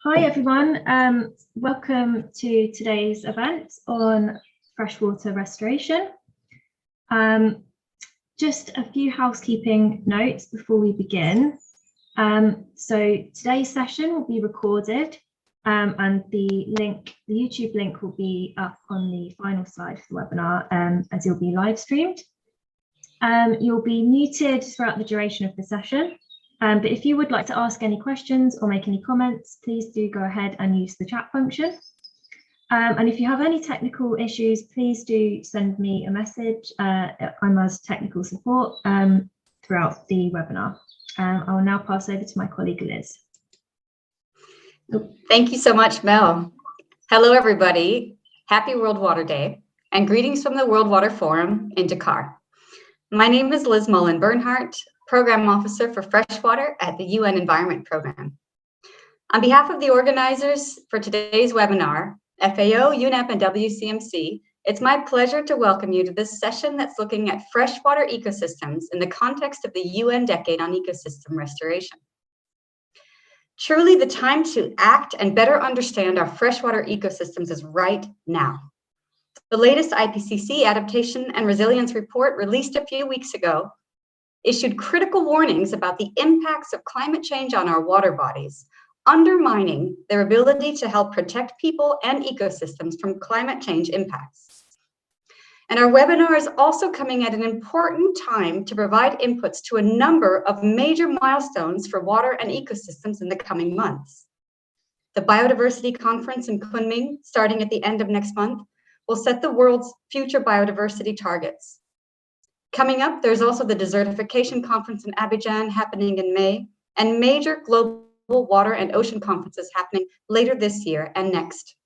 Hi everyone, welcome to today's event on freshwater restoration. Just a few housekeeping notes before we begin. So today's session will be recorded and the YouTube link will be up on the final slide for the webinar as you'll be live streamed. You'll be muted throughout the duration of the session. But if you would like to ask any questions or make any comments, please do go ahead and use the chat function. And if you have any technical issues, please do send me a message. I'm as technical support throughout the webinar. I will now pass over to my colleague Liz. Thank you so much, Mel. Hello, everybody. Happy World Water Day and greetings from the World Water Forum in Dakar. My name is Liz Mullen-Bernhardt, Program Officer for Freshwater at the UN Environment Program. On behalf of the organizers for today's webinar, FAO, UNEP, and WCMC, it's my pleasure to welcome you to this session that's looking at freshwater ecosystems in the context of the UN Decade on Ecosystem Restoration. Truly, the time to act and better understand our freshwater ecosystems is right now. The latest IPCC Adaptation and Resilience Report, released a few weeks ago, issued critical warnings about the impacts of climate change on our water bodies, undermining their ability to help protect people and ecosystems from climate change impacts. And our webinar is also coming at an important time to provide inputs to a number of major milestones for water and ecosystems in the coming months. The Biodiversity Conference in Kunming, starting at the end of next month, will set the world's future biodiversity targets. Coming up, there's also the Desertification Conference in Abidjan happening in May, and major global water and ocean conferences happening later this year and next.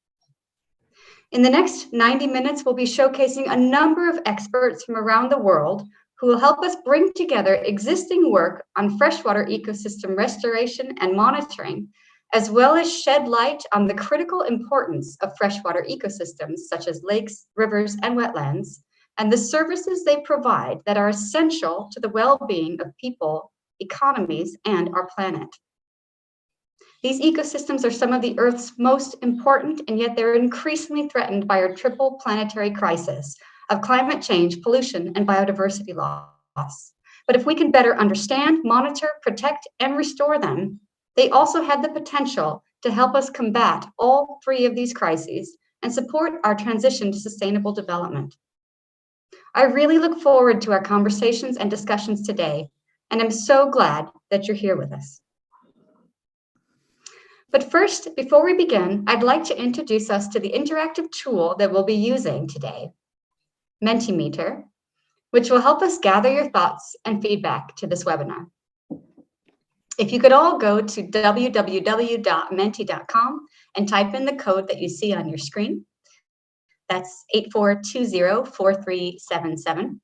In the next 90 minutes, we'll be showcasing a number of experts from around the world who will help us bring together existing work on freshwater ecosystem restoration and monitoring, as well as shed light on the critical importance of freshwater ecosystems such as lakes, rivers, and wetlands, and the services they provide that are essential to the well-being of people, economies, and our planet. These ecosystems are some of the Earth's most important, and yet they're increasingly threatened by our triple planetary crisis of climate change, pollution, and biodiversity loss. But if we can better understand, monitor, protect, and restore them, they also have the potential to help us combat all three of these crises and support our transition to sustainable development. I really look forward to our conversations and discussions today, and I'm so glad that you're here with us. But first, before we begin, I'd like to introduce us to the interactive tool that we'll be using today, Mentimeter, which will help us gather your thoughts and feedback to this webinar. If you could all go to www.menti.com and type in the code that you see on your screen. That's 84204377.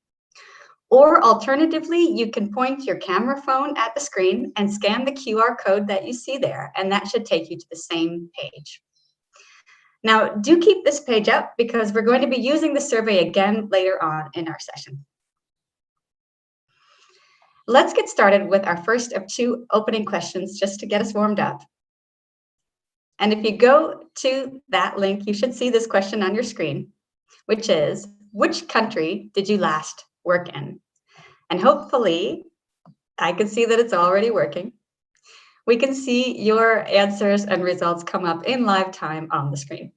Or alternatively, you can point your camera phone at the screen and scan the QR code that you see there, and that should take you to the same page. Now, do keep this page up because we're going to be using the survey again later on in our session. Let's get started with our first of two opening questions just to get us warmed up. And if you go to that link, you should see this question on your screen, which is, which country did you last work in? And hopefully, I can see that it's already working. We can see your answers and results come up in live time on the screen.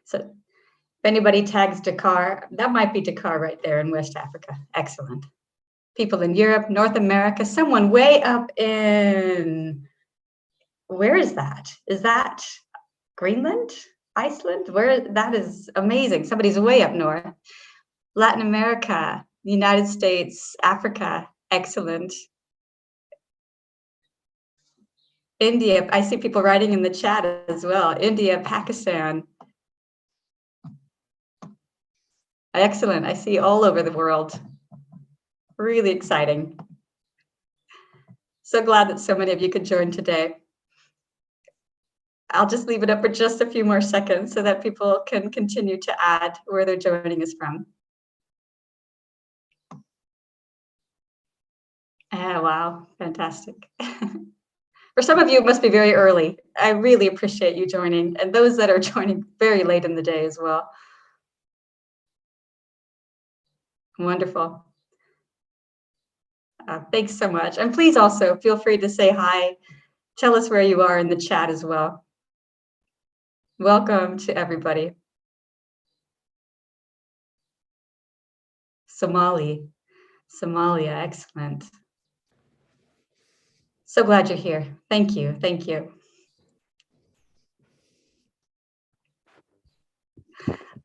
So if anybody tags Dakar, that might be Dakar right there in West Africa. Excellent. People in Europe, North America, someone way up in, where is that? Is that Greenland? Iceland? Where? That is amazing. Somebody's way up north. Latin America, United States, Africa, excellent. India, I see people writing in the chat as well. India, Pakistan. Excellent. I see all over the world. Really exciting. So glad that so many of you could join today. I'll just leave it up for just a few more seconds so that people can continue to add where they're joining us from. Wow, fantastic. For some of you, it must be very early. I really appreciate you joining, and those that are joining very late in the day as well. Wonderful. Thanks so much. And please also feel free to say hi. Tell us where you are in the chat as well. Welcome to everybody. Somalia, excellent. So glad you're here. Thank you, thank you.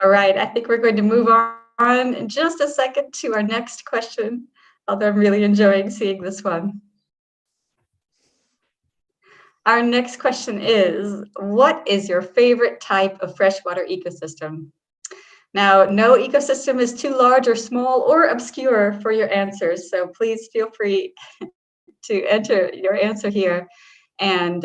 All right, I think we're going to move on in just a second to our next question, although I'm really enjoying seeing this one. Our next question is, what is your favorite type of freshwater ecosystem? Now, no ecosystem is too large or small or obscure for your answers, so please feel free to enter your answer here. And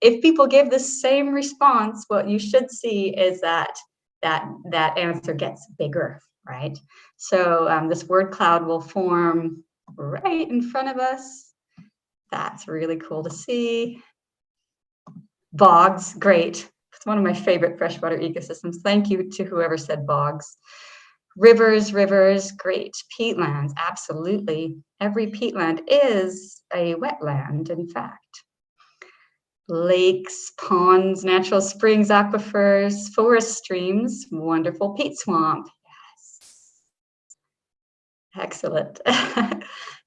if people give the same response, what you should see is that answer gets bigger, right? So this word cloud will form right in front of us. That's really cool to see. Bogs, great. It's one of my favorite freshwater ecosystems. Thank you to whoever said bogs. Rivers, great. Peatlands, absolutely. Every peatland is a wetland, in fact. Lakes, ponds, natural springs, aquifers, forest streams, wonderful. Peat swamp, yes. Excellent.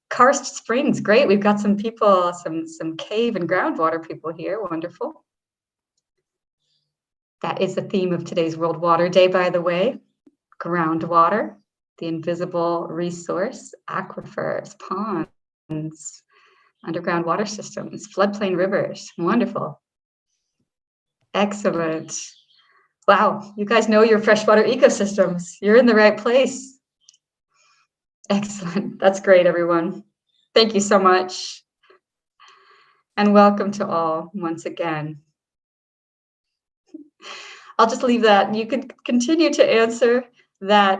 Karst springs, great. We've got some people, some cave and groundwater people here, wonderful. That is the theme of today's World Water Day, by the way. Groundwater, the invisible resource, aquifers, ponds, underground water systems, floodplain rivers, wonderful. Excellent. Wow, you guys know your freshwater ecosystems. You're in the right place. Excellent, that's great, everyone. Thank you so much. And welcome to all once again. I'll just leave that. You can continue to answer that,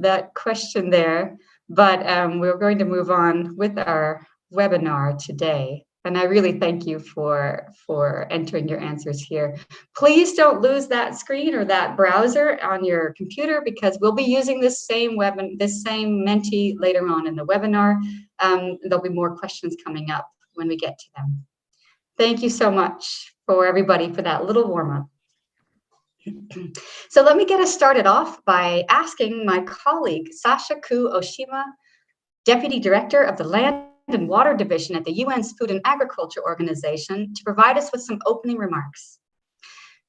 that question there, but we're going to move on with our webinar today. And I really thank you for entering your answers here. Please don't lose that screen or that browser on your computer, because we'll be using this same Menti later on in the webinar. There'll be more questions coming up when we get to them. Thank you so much for everybody for that little warm-up. So let me get us started off by asking my colleague, Sasha Ku Oshima, Deputy Director of the Land and Water Division at the UN's Food and Agriculture Organization, to provide us with some opening remarks.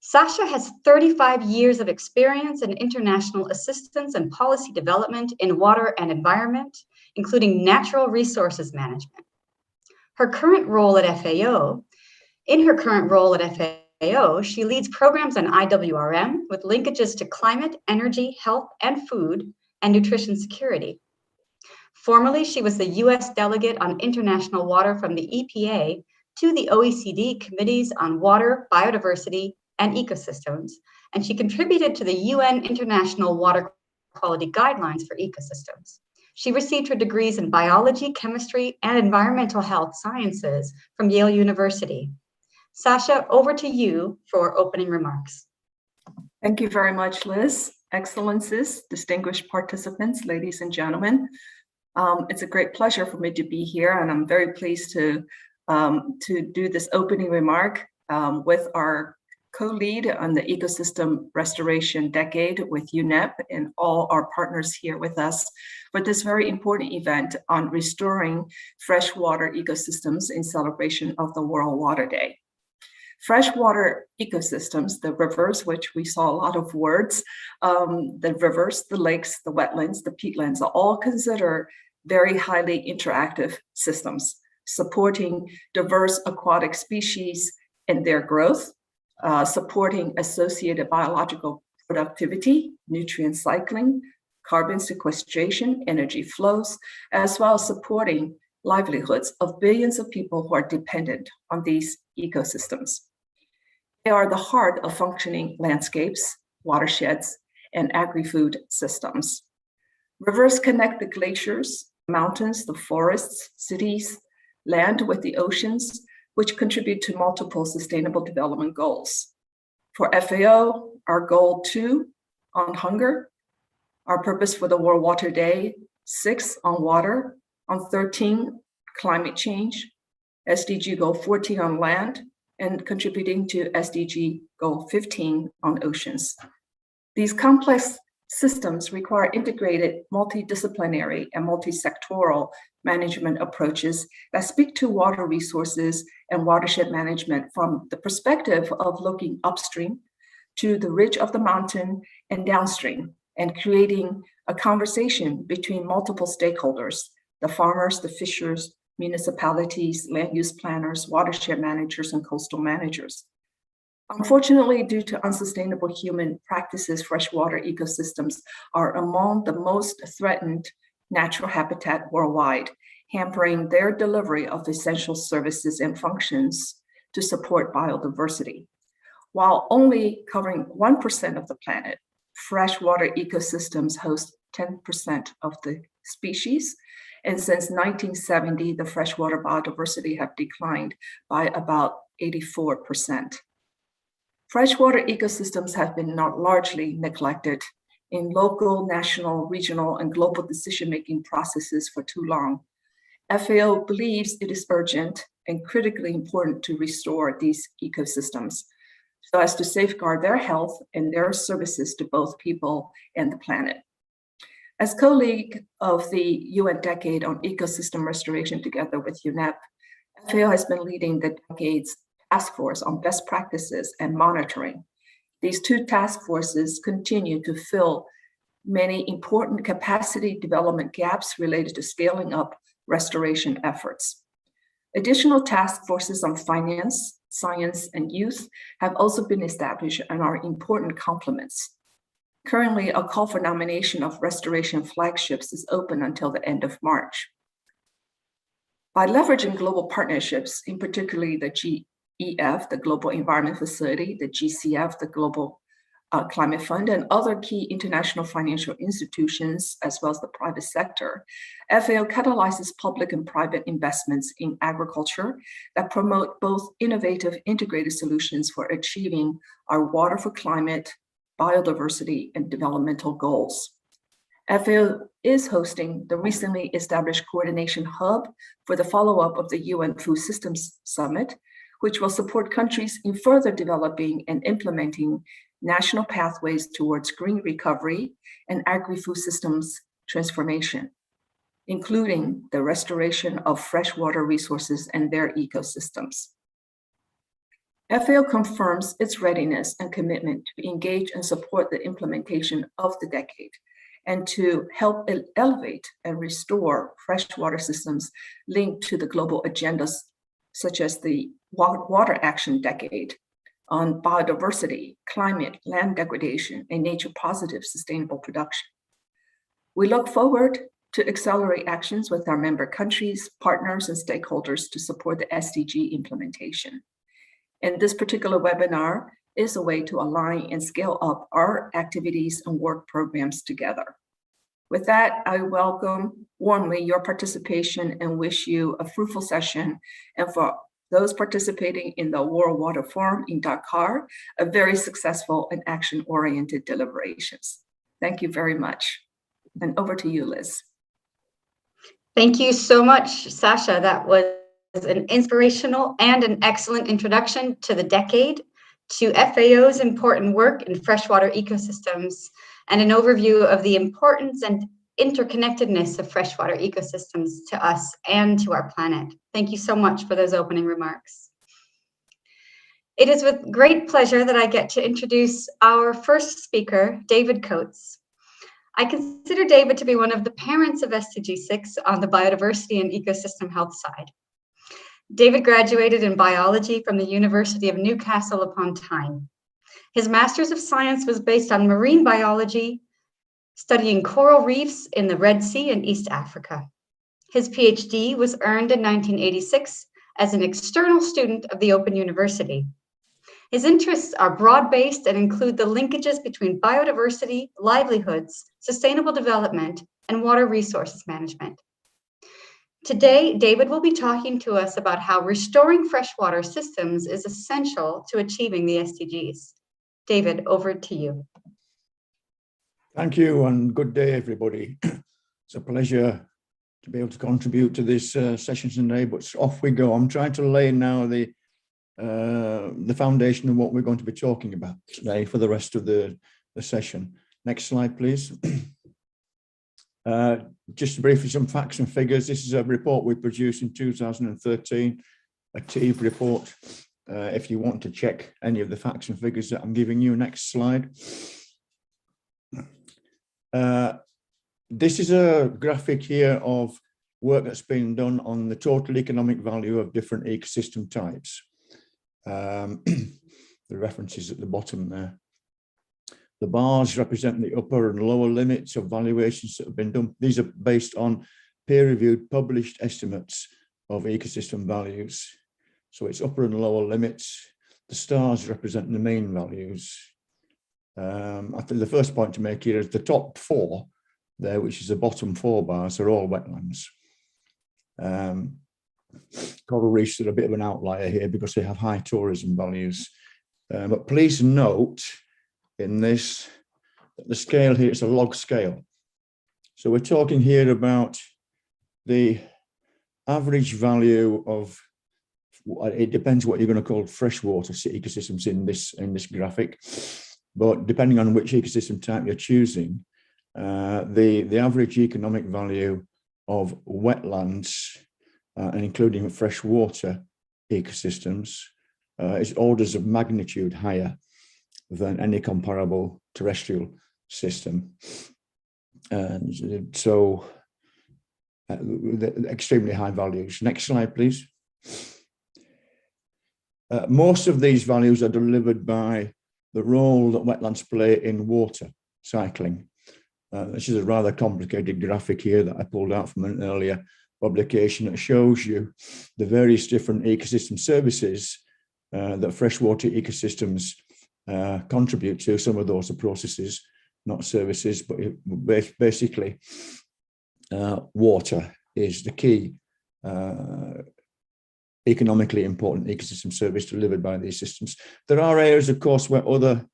Sasha has 35 years of experience in international assistance and policy development in water and environment, including natural resources management. In her current role at FAO, she leads programs on IWRM with linkages to climate, energy, health, and food, and nutrition security. Formerly, she was the U.S. delegate on international water from the EPA to the OECD Committees on Water, Biodiversity, and Ecosystems, and she contributed to the UN International Water Quality Guidelines for Ecosystems. She received her degrees in biology, chemistry, and environmental health sciences from Yale University. Sasha, over to you for opening remarks. Thank you very much, Liz. Excellencies, distinguished participants, ladies and gentlemen. It's a great pleasure for me to be here, and I'm very pleased to do this opening remark with our co-lead on the Ecosystem Restoration Decade with UNEP and all our partners here with us for this very important event on restoring freshwater ecosystems in celebration of the World Water Day. Freshwater ecosystems, the rivers, which we saw a lot of words, the rivers, the lakes, the wetlands, the peatlands are all considered very highly interactive systems, supporting diverse aquatic species in their growth, supporting associated biological productivity, nutrient cycling, carbon sequestration, energy flows, as well as supporting livelihoods of billions of people who are dependent on these ecosystems. They are the heart of functioning landscapes, watersheds, and agri-food systems. Rivers connect the glaciers mountains, the forests, cities, land with the oceans, which contribute to multiple sustainable development goals. For FAO, our goal 2 on hunger, our purpose for the World Water Day 6 on water, on 13 climate change, SDG goal 14 on land, and contributing to SDG goal 15 on oceans. These complex systems require integrated, multidisciplinary, and multi-sectoral management approaches that speak to water resources and watershed management from the perspective of looking upstream to the ridge of the mountain and downstream, and creating a conversation between multiple stakeholders, the farmers, the fishers, municipalities, land use planners, watershed managers, and coastal managers. Unfortunately, due to unsustainable human practices, freshwater ecosystems are among the most threatened natural habitat worldwide, hampering their delivery of essential services and functions to support biodiversity. While only covering 1% of the planet, freshwater ecosystems host 10% of the species. And since 1970, the freshwater biodiversity have declined by about 84%. Freshwater ecosystems have been largely neglected in local, national, regional, and global decision-making processes for too long. FAO believes it is urgent and critically important to restore these ecosystems so as to safeguard their health and their services to both people and the planet. As co-lead of the UN Decade on Ecosystem Restoration together with UNEP, FAO has been leading the Decade's task force on best practices and monitoring. These two task forces continue to fill many important capacity development gaps related to scaling up restoration efforts. Additional task forces on finance, science, and youth have also been established and are important complements. Currently, a call for nomination of restoration flagships is open until the end of March. By leveraging global partnerships, in particularly the GEF, the Global Environment Facility, the GCF, the Global Climate Fund, and other key international financial institutions, as well as the private sector, FAO catalyzes public and private investments in agriculture that promote both innovative integrated solutions for achieving our water for climate, biodiversity, and developmental goals. FAO is hosting the recently established coordination hub for the follow-up of the UN Food Systems Summit, which will support countries in further developing and implementing national pathways towards green recovery and agri-food systems transformation, including the restoration of freshwater resources and their ecosystems. FAO confirms its readiness and commitment to engage and support the implementation of the decade and to help elevate and restore freshwater systems linked to the global agendas such as the Water Action Decade on biodiversity, climate, land degradation, and nature-positive sustainable production. We look forward to accelerate actions with our member countries, partners, and stakeholders to support the SDG implementation. And this particular webinar is a way to align and scale up our activities and work programs together. With that, I welcome warmly your participation and wish you a fruitful session. And for those participating in the World Water Forum in Dakar, a very successful and action-oriented deliberations. Thank you very much. And over to you, Liz. Thank you so much, Sasha. That was an inspirational and an excellent introduction to the decade, to FAO's important work in freshwater ecosystems, and an overview of the importance and interconnectedness of freshwater ecosystems to us and to our planet. Thank you so much for those opening remarks. It is with great pleasure that I get to introduce our first speaker, David Coates. I consider David to be one of the parents of SDG 6 on the biodiversity and ecosystem health side. David graduated in biology from the University of Newcastle upon Tyne. His Master's of Science was based on marine biology, studying coral reefs in the Red Sea and East Africa. His PhD was earned in 1986 as an external student of the Open University. His interests are broad-based and include the linkages between biodiversity, livelihoods, sustainable development, and water resources management. Today, David will be talking to us about how restoring freshwater systems is essential to achieving the SDGs. David, over to you. Thank you and good day, everybody. It's a pleasure to be able to contribute to this session today, but off we go. I'm trying to lay now the foundation of what we're going to be talking about today for the rest of the session. Next slide, please. Just briefly, some facts and figures. This is a report we produced in 2013, a TEEV report. If you want to check any of the facts and figures that I'm giving you, next slide. This is a graphic here of work that's been done on the total economic value of different ecosystem types. The references at the bottom there. The bars represent the upper and lower limits of valuations that have been done. These are based on peer-reviewed published estimates of ecosystem values. So it's upper and lower limits. The stars represent the main values. I think the first point to make here is the top four there, which is the bottom four bars, are all wetlands. Coral reefs are a bit of an outlier here because they have high tourism values. But please note in this that the scale here is a log scale. So we're talking here about the average value of, it depends what you're going to call freshwater ecosystems in this graphic, but depending on which ecosystem type you're choosing, the average economic value of wetlands and including freshwater ecosystems is orders of magnitude higher than any comparable terrestrial system. And so extremely high values. Next slide, please. Most of these values are delivered by the role that wetlands play in water cycling. This is a rather complicated graphic here that I pulled out from an earlier publication that shows you the various different ecosystem services that freshwater ecosystems contribute to. Some of those are processes, not services, but basically water is the key economically important ecosystem service delivered by these systems. There are areas, of course, where other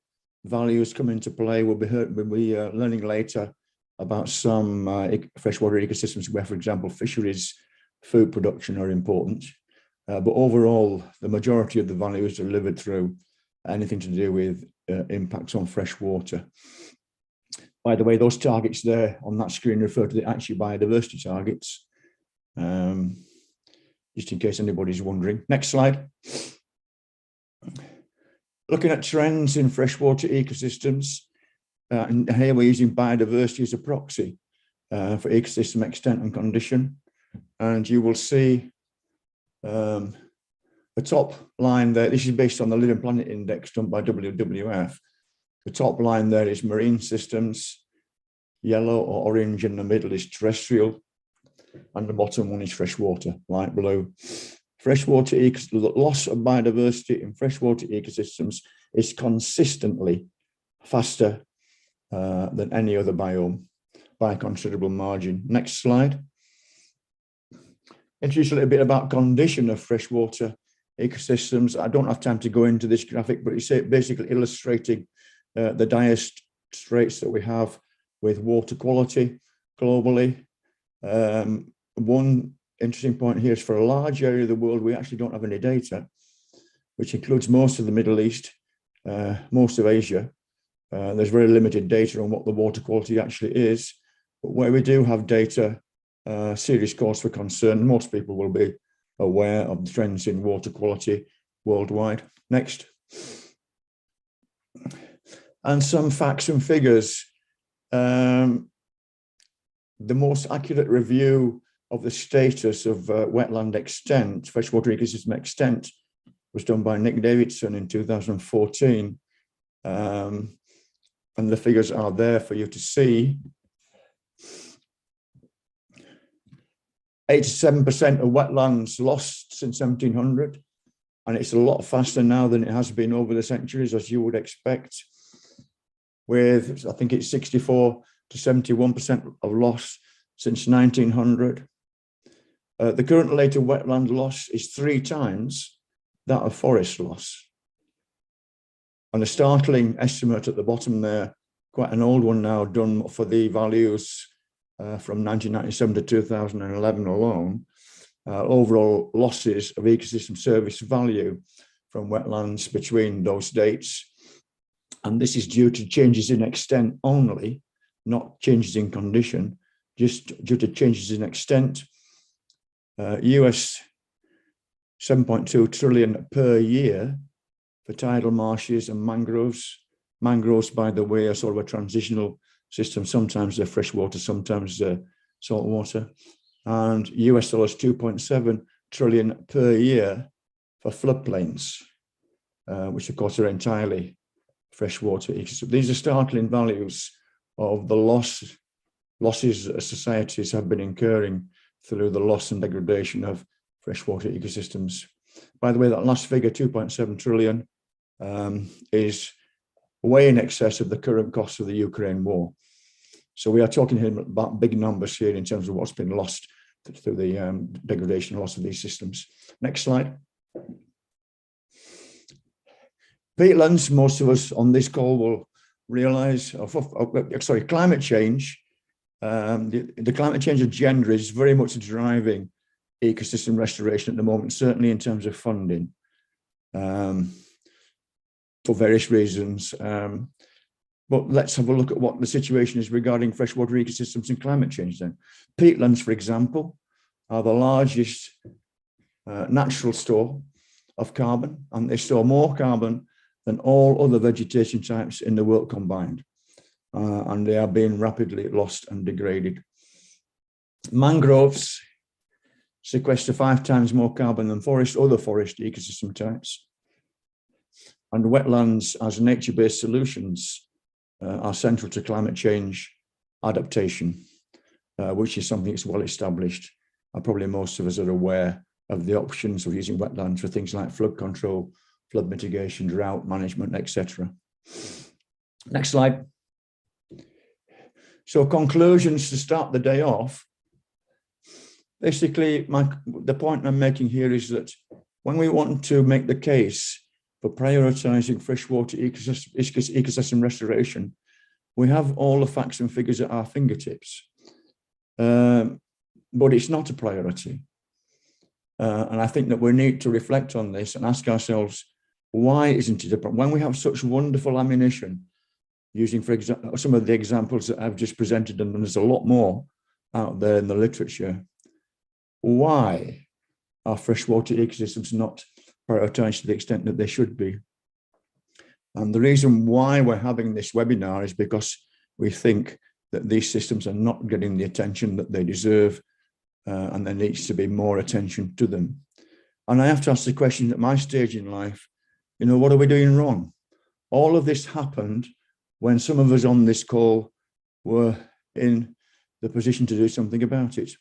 values come into play. We'll be learning later about some freshwater ecosystems where, for example, fisheries, food production are important. But overall, the majority of the value is delivered through anything to do with impacts on fresh water. By the way, those targets there on that screen refer to the actual biodiversity targets, just in case anybody's wondering. Next slide. Looking at trends in freshwater ecosystems, and here we're using biodiversity as a proxy for ecosystem extent and condition. And you will see the top line there, this is based on the Living Planet Index done by WWF. The top line there is marine systems, yellow or orange, in the middle is terrestrial, and the bottom one is freshwater, light blue. Freshwater loss of biodiversity in freshwater ecosystems is consistently faster than any other biome by a considerable margin. Next slide. Introduce a little bit about condition of freshwater ecosystems. I don't have time to go into this graphic, but it's basically illustrating the dire straits that we have with water quality globally. One interesting point here is for a large area of the world, we actually don't have any data, which includes most of the Middle East, most of Asia. There's very limited data on what the water quality actually is, but where we do have data, serious cause for concern. Most people will be aware of the trends in water quality worldwide. Next. And some facts and figures. The most accurate review of the status of wetland extent, freshwater ecosystem extent, was done by Nick Davidson in 2014. And the figures are there for you to see. 87% of wetlands lost since 1700, and it's a lot faster now than it has been over the centuries, as you would expect, with, I think it's 64 to 71% of loss since 1900. The current rate of wetland loss is 3 times that of forest loss. And a startling estimate at the bottom there, quite an old one now, done for the values from 1997 to 2011 alone, overall losses of ecosystem service value from wetlands between those dates. And this is due to changes in extent only, not changes in condition, just due to changes in extent. US 7.2 trillion per year for tidal marshes and mangroves. Mangroves, by the way, are sort of a transitional system. Sometimes they're freshwater, sometimes they're saltwater. And US dollars 2.7 trillion per year for floodplains, which of course are entirely freshwater ecosystems. These are startling values of the losses that societies have been incurring through the loss and degradation of freshwater ecosystems. By the way, that last figure, 2.7 trillion, is way in excess of the current cost of the Ukraine war. So we are talking here about big numbers here in terms of what's been lost through the degradation and loss of these systems. Next slide. Peatlands, most of us on this call will realize, climate change, the climate change agenda is very much driving ecosystem restoration at the moment, certainly in terms of funding, for various reasons. But let's have a look at what the situation is regarding freshwater ecosystems and climate change then. Peatlands, for example, are the largest natural store of carbon, and they store more carbon than all other vegetation types in the world combined. And they are being rapidly lost and degraded. Mangroves sequester 5 times more carbon than other forest ecosystem types. And wetlands as nature-based solutions are central to climate change adaptation, which is something that's well established. And probably most of us are aware of the options of using wetlands for things like flood control, flood mitigation, drought management, etc. Next slide. So conclusions to start the day off. Basically, the point I'm making here is that when we want to make the case for prioritizing freshwater ecosystem restoration, we have all the facts and figures at our fingertips, but it's not a priority. And I think that we need to reflect on this and ask ourselves, why isn't it a problem? When we have such wonderful ammunition, using, for example, some of the examples that I've just presented, and there's a lot more out there in the literature, why are freshwater ecosystems not prioritized to the extent that they should be? And the reason why we're having this webinar is because we think that these systems are not getting the attention that they deserve, and there needs to be more attention to them. And I have to ask the question at my stage in life, what are we doing wrong? All of this happened when some of us on this call were in the position to do something about it.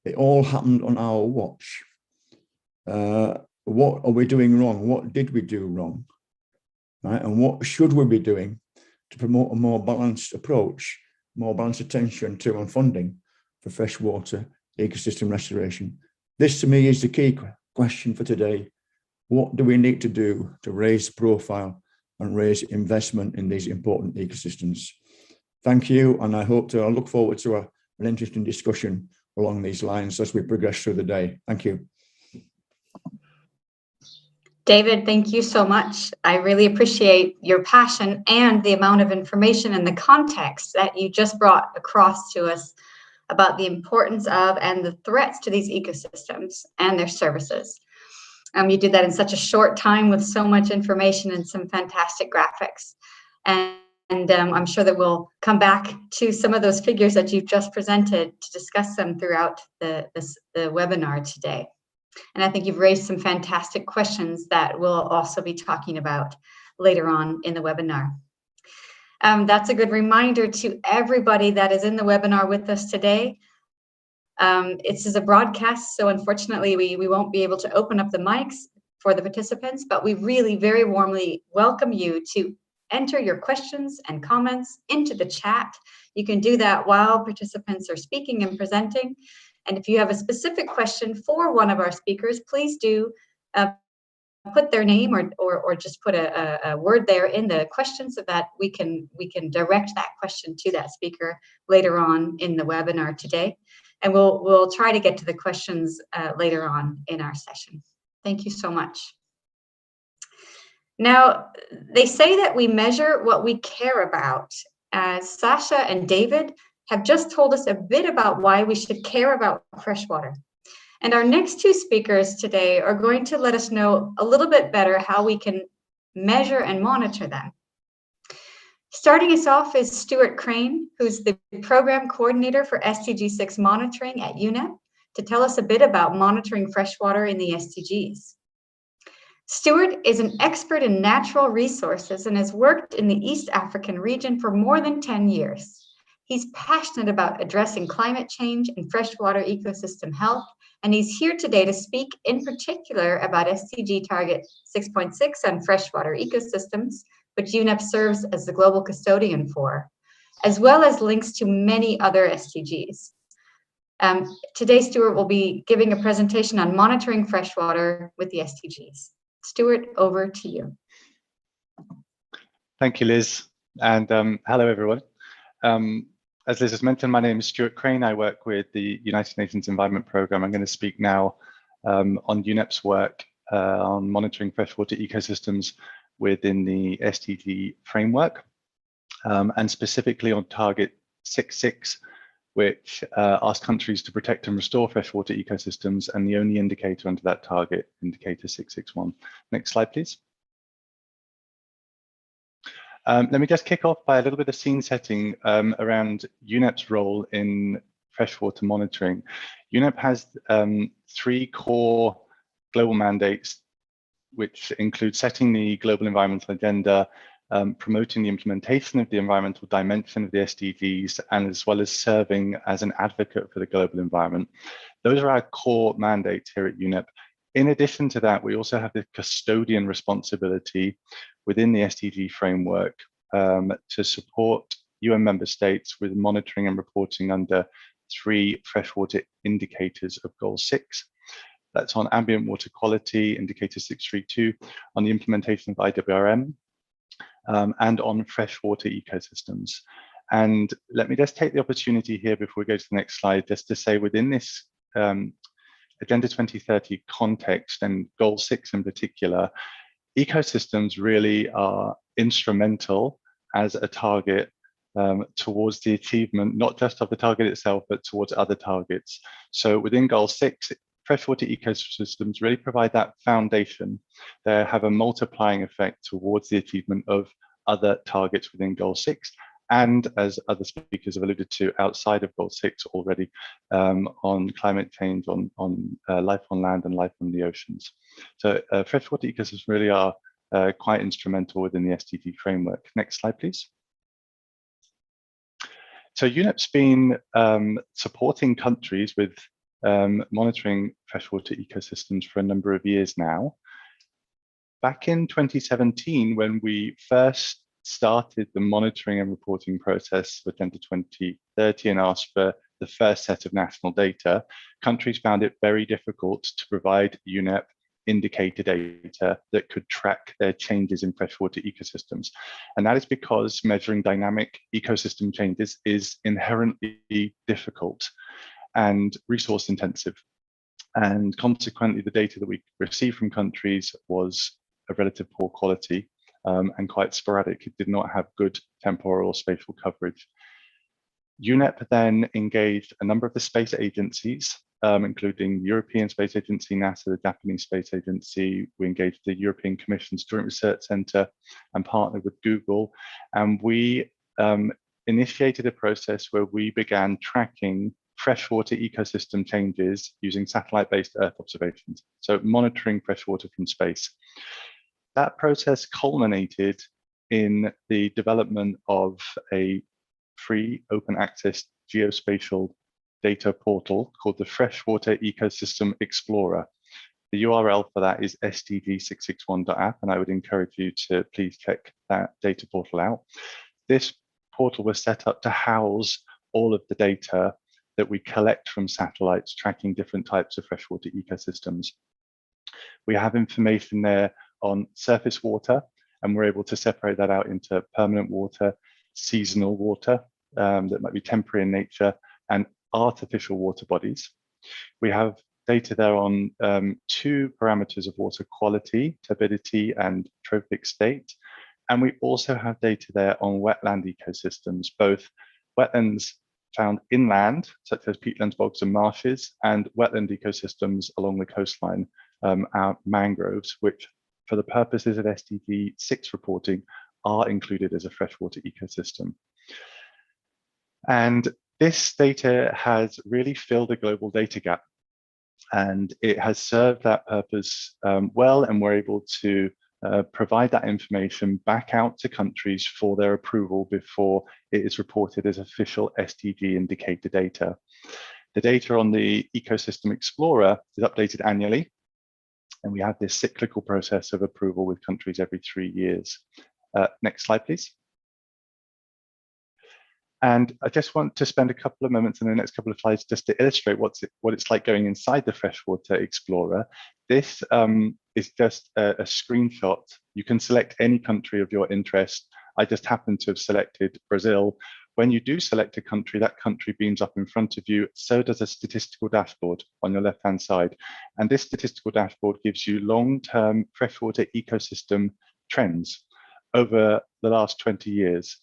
It all happened on our watch. What are we doing wrong? What did we do wrong? Right? And what should we be doing to promote a more balanced approach, more balanced attention to and funding for freshwater ecosystem restoration? This to me is the key question for today. What do we need to do to raise profile and raise investment in these important ecosystems? Thank you, and I look forward to an interesting discussion along these lines as we progress through the day. Thank you. David, thank you so much. I really appreciate your passion and the amount of information and the context that you just brought across to us about the importance of and the threats to these ecosystems and their services. You did that in such a short time with so much information and some fantastic graphics. And I'm sure that we'll come back to some of those figures that you've just presented to discuss them throughout the webinar today. And I think you've raised some fantastic questions that we'll also be talking about later on in the webinar. That's a good reminder to everybody that is in the webinar with us today. This is a broadcast, so unfortunately we won't be able to open up the mics for the participants, but we really very warmly welcome you to enter your questions and comments into the chat. You can do that while participants are speaking and presenting. And if you have a specific question for one of our speakers, please do put their name or just put a word there in the question so that we can direct that question to that speaker later on in the webinar today. And we'll try to get to the questions later on in our session. Thank you so much. Now, they say that we measure what we care about. Sasha and David have just told us a bit about why we should care about freshwater. And our next two speakers today are going to let us know a little bit better how we can measure and monitor them. Starting us off is Stuart Crane, who's the Program Coordinator for SDG 6 Monitoring at UNEP, to tell us a bit about monitoring freshwater in the SDGs. Stuart is an expert in natural resources and has worked in the East African region for more than 10 years. He's passionate about addressing climate change and freshwater ecosystem health, and he's here today to speak in particular about SDG Target 6.6 on freshwater ecosystems, which UNEP serves as the global custodian for, as well as links to many other SDGs. Today, Stuart will be giving a presentation on monitoring freshwater with the SDGs. Stuart, over to you. Thank you, Liz, and hello, everyone. As Liz has mentioned, my name is Stuart Crane. I work with the United Nations Environment Programme. I'm going to speak now on UNEP's work on monitoring freshwater ecosystems within the SDG framework, and specifically on Target 6.6, which asks countries to protect and restore freshwater ecosystems, and the only indicator under that target, indicator 661. Next slide, please. Let me just kick off by a little bit of scene setting around UNEP's role in freshwater monitoring. UNEP has 3 core global mandates, which include setting the global environmental agenda, promoting the implementation of the environmental dimension of the SDGs, and as well as serving as an advocate for the global environment. Those are our core mandates here at UNEP. In addition to that, we also have the custodian responsibility within the SDG framework to support UN member states with monitoring and reporting under 3 freshwater indicators of Goal 6. That's on ambient water quality, indicator 632, on the implementation of IWRM, and on freshwater ecosystems. And let me just take the opportunity here before we go to the next slide, just to say within this Agenda 2030 context and Goal 6 in particular, ecosystems really are instrumental as a target towards the achievement, not just of the target itself, but towards other targets. So within Goal 6, freshwater ecosystems really provide that foundation. They have a multiplying effect towards the achievement of other targets within Goal 6. And as other speakers have alluded to, outside of Goal 6 already, on climate change, on life on land and life on the oceans. So freshwater ecosystems really are quite instrumental within the SDG framework. Next slide, please. So UNEP's been supporting countries with monitoring freshwater ecosystems for a number of years now. Back in 2017, when we first started the monitoring and reporting process for Agenda 2030 and asked for the first set of national data, countries found it very difficult to provide UNEP indicator data that could track their changes in freshwater ecosystems. And that is because measuring dynamic ecosystem changes is inherently difficult and resource intensive. And consequently, the data that we received from countries was of relative poor quality and quite sporadic. It did not have good temporal or spatial coverage. UNEP then engaged a number of the space agencies, including the European Space Agency, NASA, the Japanese Space Agency. We engaged the European Commission's Joint Research Centre and partnered with Google. And we initiated a process where we began tracking freshwater ecosystem changes using satellite-based Earth observations, so monitoring freshwater from space. That process culminated in the development of a free open access geospatial data portal called the Freshwater Ecosystem Explorer. The URL for that is sdg661.app, and I would encourage you to please check that data portal out. This portal was set up to house all of the data that we collect from satellites tracking different types of freshwater ecosystems. We have information there on surface water, and we're able to separate that out into permanent water, seasonal water that might be temporary in nature, and artificial water bodies. We have data there on 2 parameters of water quality, turbidity and trophic state. And we also have data there on wetland ecosystems, both wetlands found inland, such as peatlands, bogs and marshes, and wetland ecosystems along the coastline, our mangroves, which for the purposes of SDG 6 reporting are included as a freshwater ecosystem. And this data has really filled a global data gap, and it has served that purpose well, and we're able to provide that information back out to countries for their approval before it is reported as official SDG indicator data. The data on the Ecosystem Explorer is updated annually, and we have this cyclical process of approval with countries every 3 years. Next slide, please. And I just want to spend a couple of moments in the next couple of slides just to illustrate what it's like going inside the Freshwater Explorer. This is just a screenshot. You can select any country of your interest. I just happen to have selected Brazil. When you do select a country, that country beams up in front of you. So does a statistical dashboard on your left-hand side. And this statistical dashboard gives you long-term freshwater ecosystem trends over the last 20 years.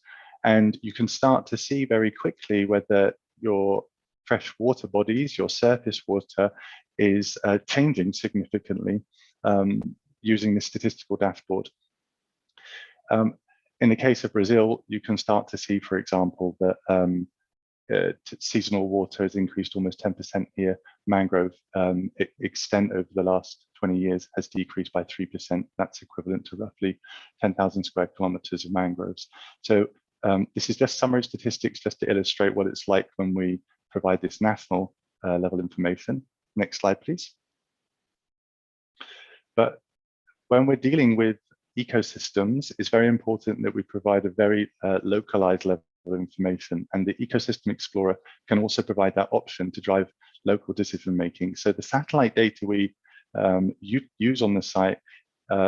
And you can start to see very quickly whether your fresh water bodies, your surface water, is changing significantly using the statistical dashboard. In the case of Brazil, you can start to see, for example, that seasonal water has increased almost 10% here. Mangrove extent over the last 20 years has decreased by 3%. That's equivalent to roughly 10,000 square kilometers of mangroves. So this is just summary statistics just to illustrate what it's like when we provide this national level information. Next slide, please. But when we're dealing with ecosystems, it's very important that we provide a very localized level of information, and the Ecosystem Explorer can also provide that option to drive local decision making. So the satellite data we use on the site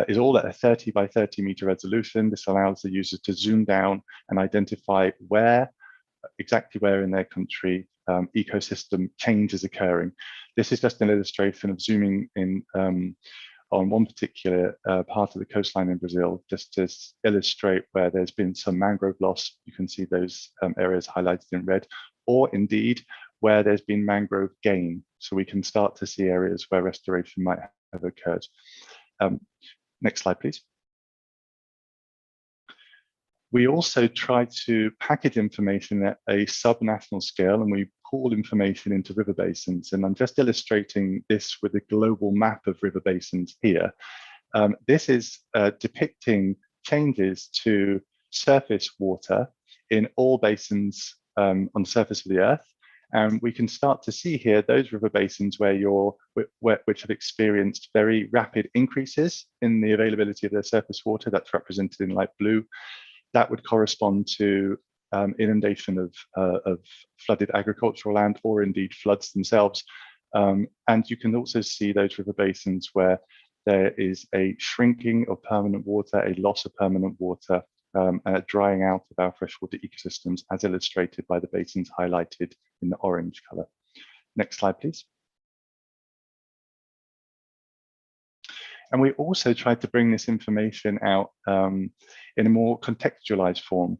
is all at a 30 by 30 meter resolution. This allows the user to zoom down and identify exactly where in their country ecosystem change is occurring. This is just an illustration of zooming in on one particular part of the coastline in Brazil, just to illustrate where there's been some mangrove loss. You can see those areas highlighted in red, or indeed where there's been mangrove gain. So we can start to see areas where restoration might have occurred. Next slide, please. We also try to package information at a subnational scale, and we pool information into river basins. And I'm just illustrating this with a global map of river basins here. This is depicting changes to surface water in all basins on the surface of the Earth. And we can start to see here those river basins which have experienced very rapid increases in the availability of their surface water. That's represented in light blue. That would correspond to inundation of flooded agricultural land, or indeed floods themselves. And you can also see those river basins where there is a shrinking of permanent water, a loss of permanent water, and a drying out of our freshwater ecosystems, as illustrated by the basins highlighted in the orange color. Next slide, please. And we also tried to bring this information out in a more contextualized form.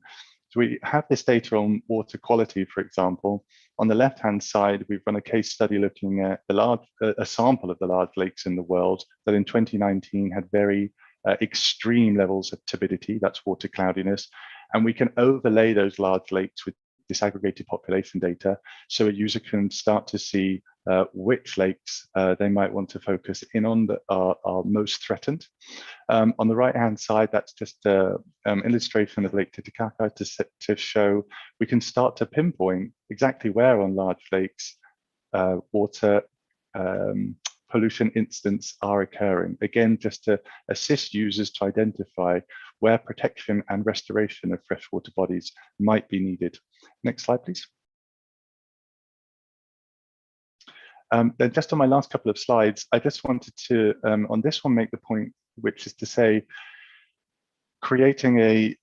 So we have this data on water quality, for example. On the left-hand side, we've run a case study looking at a sample of the large lakes in the world that in 2019 had very extreme levels of turbidity, that's water cloudiness. And we can overlay those large lakes with disaggregated population data, so a user can start to see which lakes they might want to focus in on that are most threatened. On the right-hand side, that's just an illustration of Lake Titicaca to show we can start to pinpoint exactly where on large lakes water pollution incidents are occurring. Again, just to assist users to identify where protection and restoration of freshwater bodies might be needed. Next slide, please. Then just on my last couple of slides, I just wanted to, on this one, make the point, which is to say, creating a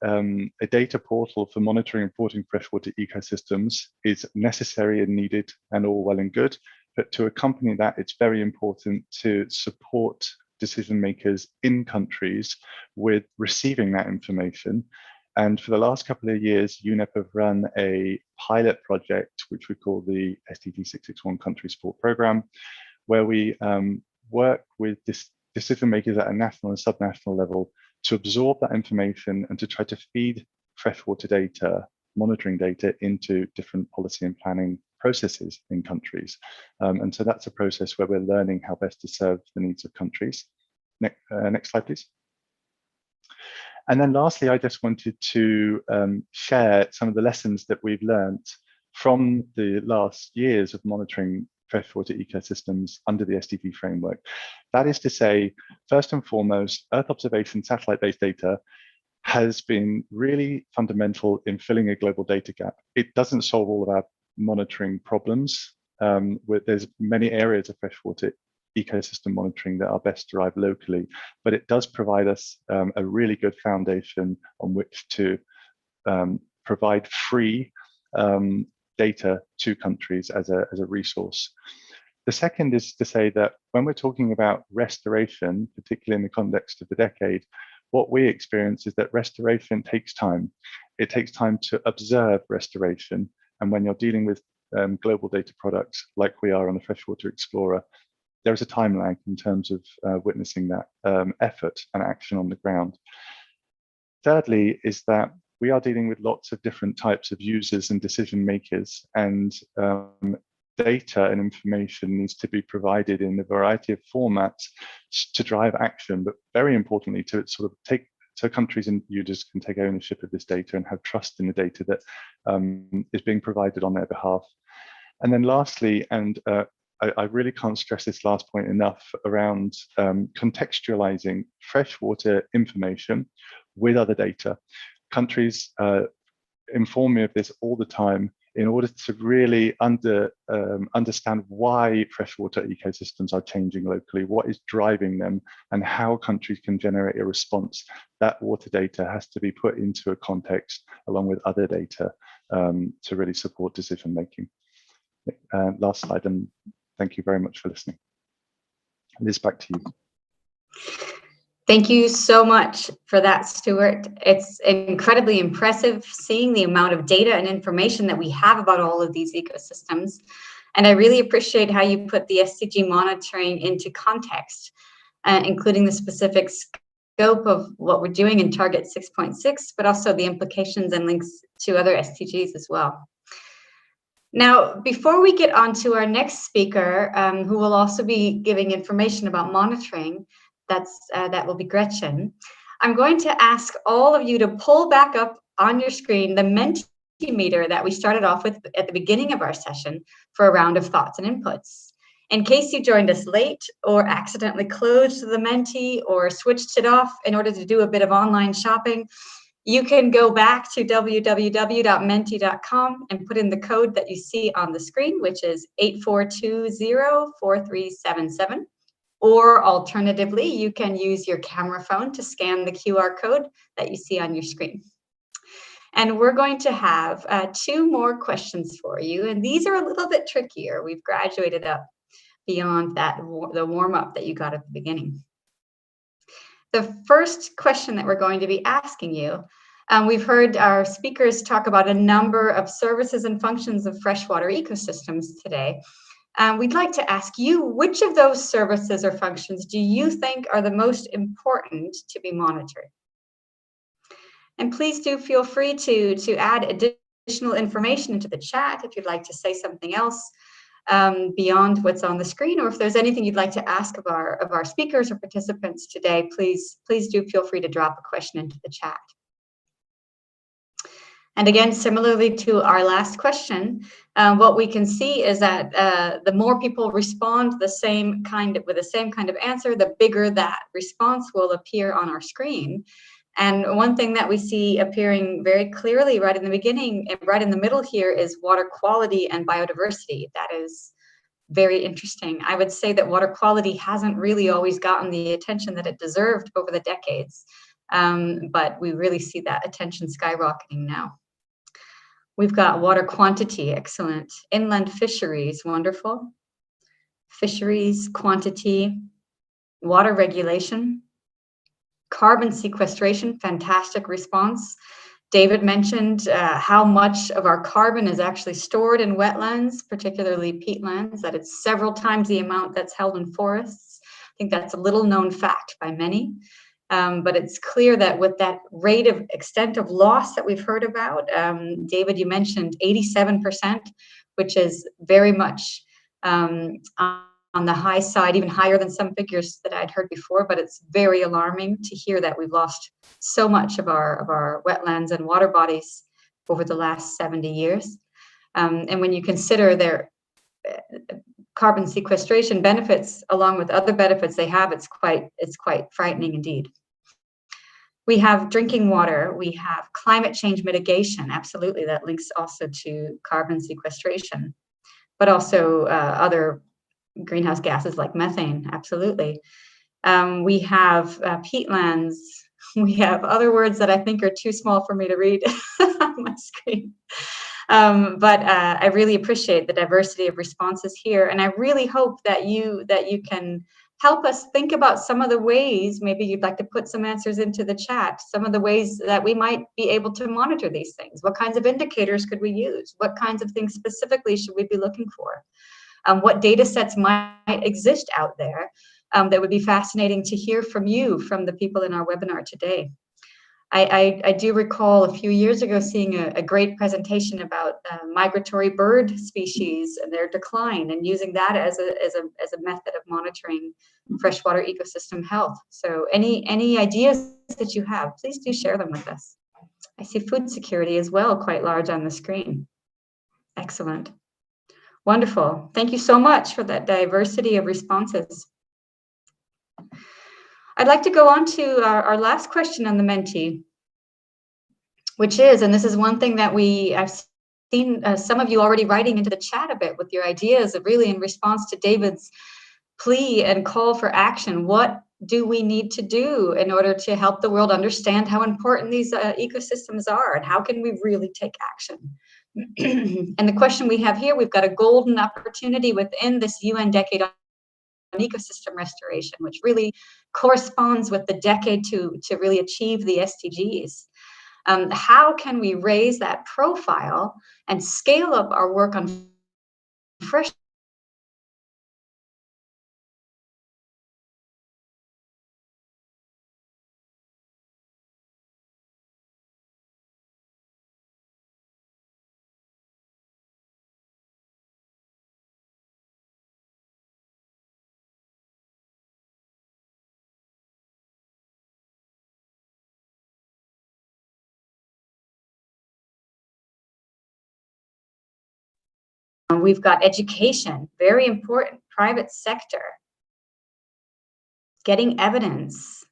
data portal for monitoring and reporting freshwater ecosystems is necessary and needed and all well and good. But to accompany that, it's very important to support decision makers in countries with receiving that information. And for the last couple of years, UNEP have run a pilot project, which we call the SDG 661 Country Support Program, where we work with decision makers at a national and subnational level to absorb that information and to try to feed freshwater data, monitoring data into different policy and planning processes in countries. And so that's a process where we're learning how best to serve the needs of countries. Next slide, please. And then lastly, I just wanted to share some of the lessons that we've learned from the last years of monitoring freshwater ecosystems under the SDG framework. That is to say, first and foremost, Earth observation satellite-based data has been really fundamental in filling a global data gap. It doesn't solve all of our monitoring problems. There's many areas of freshwater ecosystem monitoring that are best derived locally, but it does provide us a really good foundation on which to provide free data to countries as a resource. The second is to say that when we're talking about restoration, particularly in the context of the decade, what we experience is that restoration takes time. It takes time to observe restoration. And when you're dealing with global data products like we are on the Freshwater Explorer, there's a time lag in terms of witnessing that effort and action on the ground. Thirdly, is that we are dealing with lots of different types of users and decision makers, and data and information needs to be provided in a variety of formats to drive action, but very importantly to sort of take, so countries and users can take ownership of this data and have trust in the data that is being provided on their behalf. And then lastly, and I really can't stress this last point enough, around contextualizing freshwater information with other data. Countries inform me of this all the time in order to really understand why freshwater ecosystems are changing locally, what is driving them, and how countries can generate a response. That water data has to be put into a context along with other data to really support decision making. Last slide, and thank you very much for listening. Liz, back to you. Thank you so much for that, Stuart. It's incredibly impressive seeing the amount of data and information that we have about all of these ecosystems. And I really appreciate how you put the SDG monitoring into context, including the specific scope of what we're doing in Target 6.6, but also the implications and links to other SDGs as well. Now, before we get on to our next speaker, who will also be giving information about monitoring, that will be Gretchen, I'm going to ask all of you to pull back up on your screen the Mentimeter that we started off with at the beginning of our session for a round of thoughts and inputs. In case you joined us late or accidentally closed the Menti or switched it off in order to do a bit of online shopping, you can go back to www.menti.com and put in the code that you see on the screen, which is 84204377. Or alternatively, you can use your camera phone to scan the QR code that you see on your screen. And we're going to have 2 more questions for you. And these are a little bit trickier. We've graduated up beyond that, the warm-up that you got at the beginning. The first question that we're going to be asking you, we've heard our speakers talk about a number of services and functions of freshwater ecosystems today. We'd like to ask you, which of those services or functions do you think are the most important to be monitored? And please do feel free to add additional information into the chat if you'd like to say something else beyond what's on the screen, or if there's anything you'd like to ask of our speakers or participants today, please do feel free to drop a question into the chat. And again, similarly to our last question, what we can see is that the more people respond with the same kind of answer, the bigger that response will appear on our screen. And one thing that we see appearing very clearly right in the beginning, right in the middle here, is water quality and biodiversity. That is very interesting. I would say that water quality hasn't really always gotten the attention that it deserved over the decades, but we really see that attention skyrocketing now. We've got water quantity, excellent. Inland fisheries, wonderful. Fisheries, quantity, water regulation, carbon sequestration, fantastic response. David mentioned how much of our carbon is actually stored in wetlands, particularly peatlands, that it's several times the amount that's held in forests. I think that's a little known fact by many, but it's clear that with that rate of extent of loss that we've heard about, David, you mentioned 87%, which is very much on the high side, even higher than some figures that I'd heard before, but it's very alarming to hear that we've lost so much of our wetlands and water bodies over the last 70 years. And when you consider their carbon sequestration benefits, along with other benefits they have, it's quite frightening indeed. We have drinking water, we have climate change mitigation, absolutely, that links also to carbon sequestration, but also other greenhouse gases like methane, absolutely. We have peatlands. We have other words that I think are too small for me to read on my screen. But I really appreciate the diversity of responses here, and I really hope that you can help us think about some of the ways, maybe you'd like to put some answers into the chat, some of the ways that we might be able to monitor these things. What kinds of indicators could we use? What kinds of things specifically should we be looking for? What data sets might exist out there that would be fascinating to hear from you, from the people in our webinar today. I do recall a few years ago seeing a great presentation about migratory bird species and their decline, and using that as a method of monitoring freshwater ecosystem health. So any ideas that you have, please do share them with us. I see food security as well, quite large on the screen. Excellent. Wonderful. Thank you so much for that diversity of responses. I'd like to go on to our last question on the Menti, which is, and this is one thing that I've seen some of you already writing into the chat a bit with your ideas, of really in response to David's plea and call for action. What do we need to do in order to help the world understand how important these ecosystems are, and how can we really take action? And the question we have here, we've got a golden opportunity within this UN decade on ecosystem restoration, which really corresponds with the decade to really achieve the SDGs. How can we raise that profile and scale up our work on fresh We've got education, very important, private sector, getting evidence,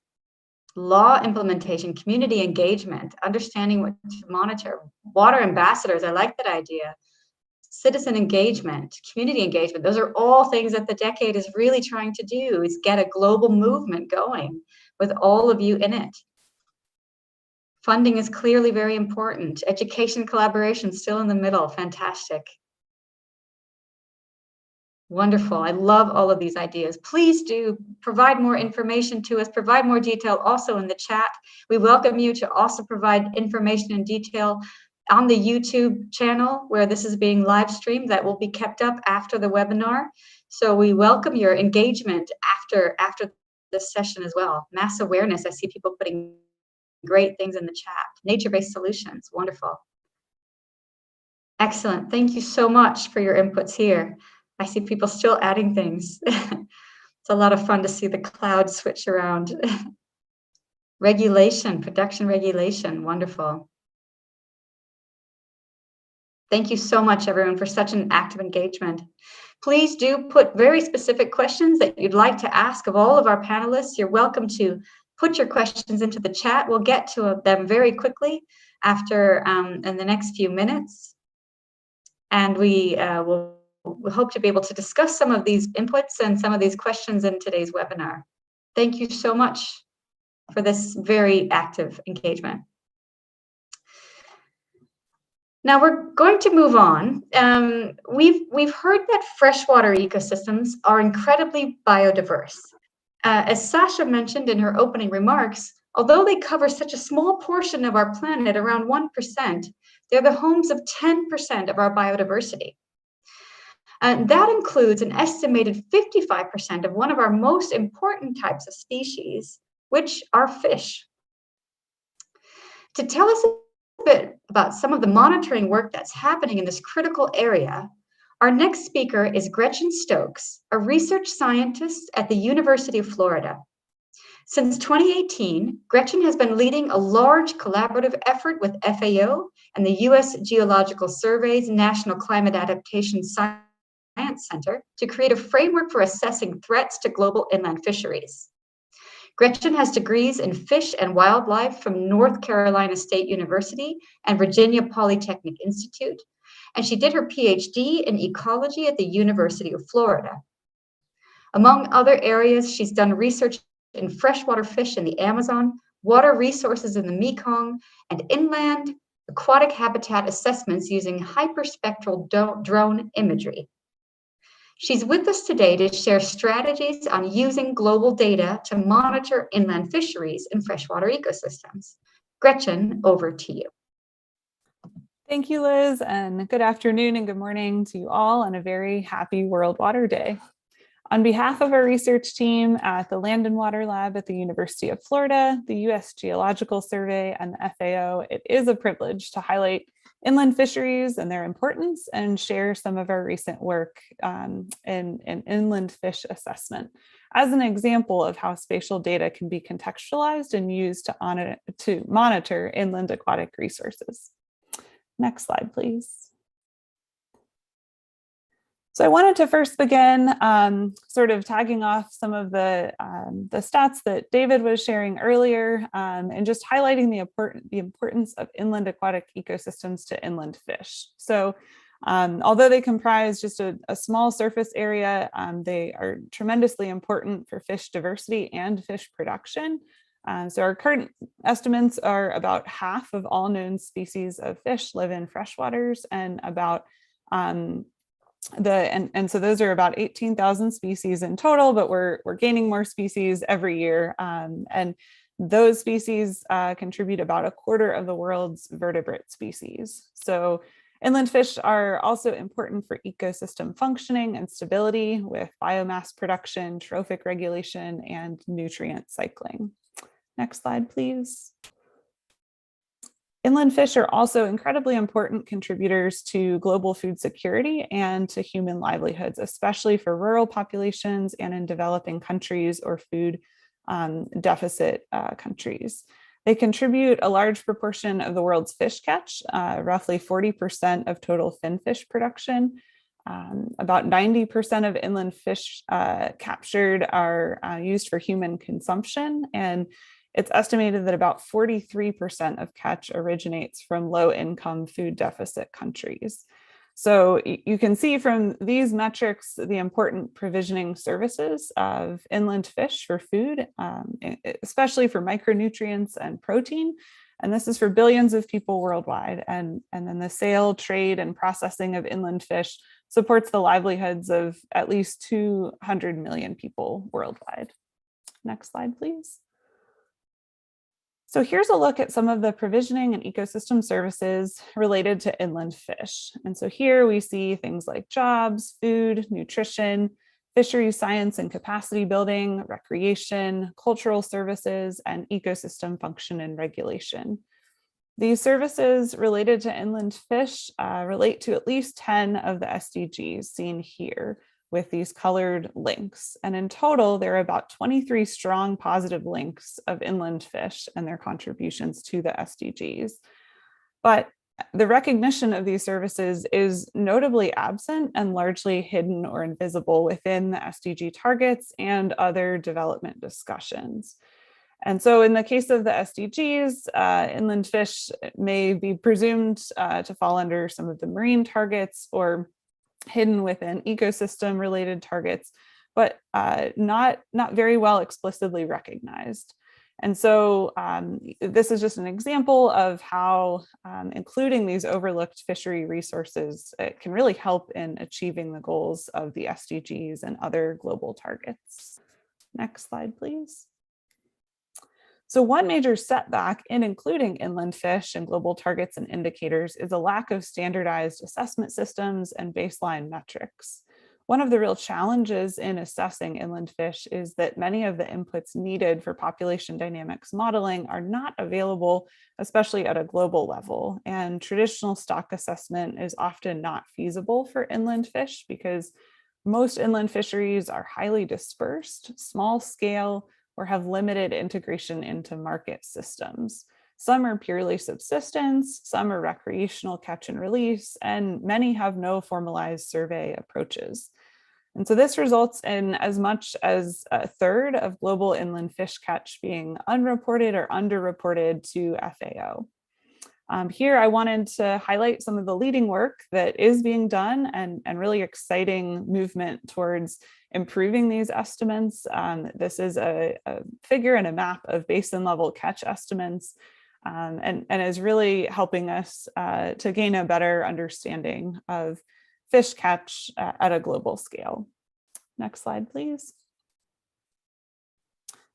law implementation, community engagement, understanding what to monitor, water ambassadors, I like that idea, citizen engagement, community engagement. Those are all things that the decade is really trying to do, is get a global movement going with all of you in it. Funding is clearly very important. Education collaboration still in the middle, fantastic. Wonderful. I love all of these ideas. Please do provide more information to us, provide more detail also in the chat. We welcome you to also provide information and detail on the YouTube channel where this is being live streamed, that will be kept up after the webinar. So we welcome your engagement after this session as well. Mass awareness, I see people putting great things in the chat. Nature-based solutions, wonderful. Excellent. Thank you so much for your inputs here. I see people still adding things. It's a lot of fun to see the cloud switch around. Regulation, production regulation, wonderful. Thank you so much, everyone, for such an active engagement. Please do put very specific questions that you'd like to ask of all of our panelists. You're welcome to put your questions into the chat. We'll get to them very quickly after in the next few minutes. And we will we hope to be able to discuss some of these inputs and some of these questions in today's webinar. Thank you so much for this very active engagement. Now we're going to move on. We've heard that freshwater ecosystems are incredibly biodiverse. As Sasha mentioned in her opening remarks, although they cover such a small portion of our planet, around 1%, they're the homes of 10% of our biodiversity. And that includes an estimated 55% of one of our most important types of species, which are fish. To tell us a bit about some of the monitoring work that's happening in this critical area, our next speaker is Gretchen Stokes, a research scientist at the University of Florida. Since 2018, Gretchen has been leading a large collaborative effort with FAO and the U.S. Geological Survey's National Climate Adaptation Science Center to create a framework for assessing threats to global inland fisheries. Gretchen has degrees in fish and wildlife from North Carolina State University and Virginia Polytechnic Institute, and she did her PhD in ecology at the University of Florida. Among other areas, she's done research in freshwater fish in the Amazon, water resources in the Mekong, and inland aquatic habitat assessments using hyperspectral drone imagery. She's with us today to share strategies on using global data to monitor inland fisheries in freshwater ecosystems. Gretchen, over to you. Thank you, Liz, and good afternoon and good morning to you all on a very happy World Water Day. On behalf of our research team at the Land and Water Lab at the University of Florida, the U.S. Geological Survey, and the FAO, it is a privilege to highlight inland fisheries and their importance and share some of our recent work in inland fish assessment as an example of how spatial data can be contextualized and used to monitor inland aquatic resources. Next slide, please. So I wanted to first begin sort of tagging off some of the stats that David was sharing earlier and just highlighting the importance of inland aquatic ecosystems to inland fish. So although they comprise just a small surface area, they are tremendously important for fish diversity and fish production. So our current estimates are about half of all known species of fish live in freshwaters, and about so those are about 18,000 species in total, but we're gaining more species every year. And those species contribute about a quarter of the world's vertebrate species. So inland fish are also important for ecosystem functioning and stability with biomass production, trophic regulation, and nutrient cycling. Next slide, please. Inland fish are also incredibly important contributors to global food security and to human livelihoods, especially for rural populations and in developing countries or food deficit countries. They contribute a large proportion of the world's fish catch, roughly 40% of total finfish production. About 90% of inland fish captured are used for human consumption, and it's estimated that about 43% of catch originates from low-income food deficit countries. So you can see from these metrics the important provisioning services of inland fish for food, especially for micronutrients and protein. And this is for billions of people worldwide. And then the sale, trade, and processing of inland fish supports the livelihoods of at least 200 million people worldwide. Next slide, please. So here's a look at some of the provisioning and ecosystem services related to inland fish. And so here we see things like jobs, food, nutrition, fisheries science and capacity building, recreation, cultural services, and ecosystem function and regulation. These services related to inland fish relate to at least 10 of the SDGs seen here with these colored links. And in total, there are about 23 strong positive links of inland fish and their contributions to the SDGs. But the recognition of these services is notably absent and largely hidden or invisible within the SDG targets and other development discussions. And so in the case of the SDGs, inland fish may be presumed to fall under some of the marine targets or hidden within ecosystem related targets, but not very well explicitly recognized. And so this is just an example of how including these overlooked fishery resources can really help in achieving the goals of the SDGs and other global targets. Next slide, please. So one major setback in including inland fish and global targets and indicators is a lack of standardized assessment systems and baseline metrics. One of the real challenges in assessing inland fish is that many of the inputs needed for population dynamics modeling are not available, especially at a global level. And traditional stock assessment is often not feasible for inland fish because most inland fisheries are highly dispersed, small scale, or have limited integration into market systems. Some are purely subsistence, some are recreational catch and release, and many have no formalized survey approaches. And so this results in as much as a third of global inland fish catch being unreported or underreported to FAO. Here, I wanted to highlight some of the leading work that is being done and really exciting movement towards improving these estimates. This is a figure and a map of basin level catch estimates and is really helping us to gain a better understanding of fish catch at a global scale. Next slide, please.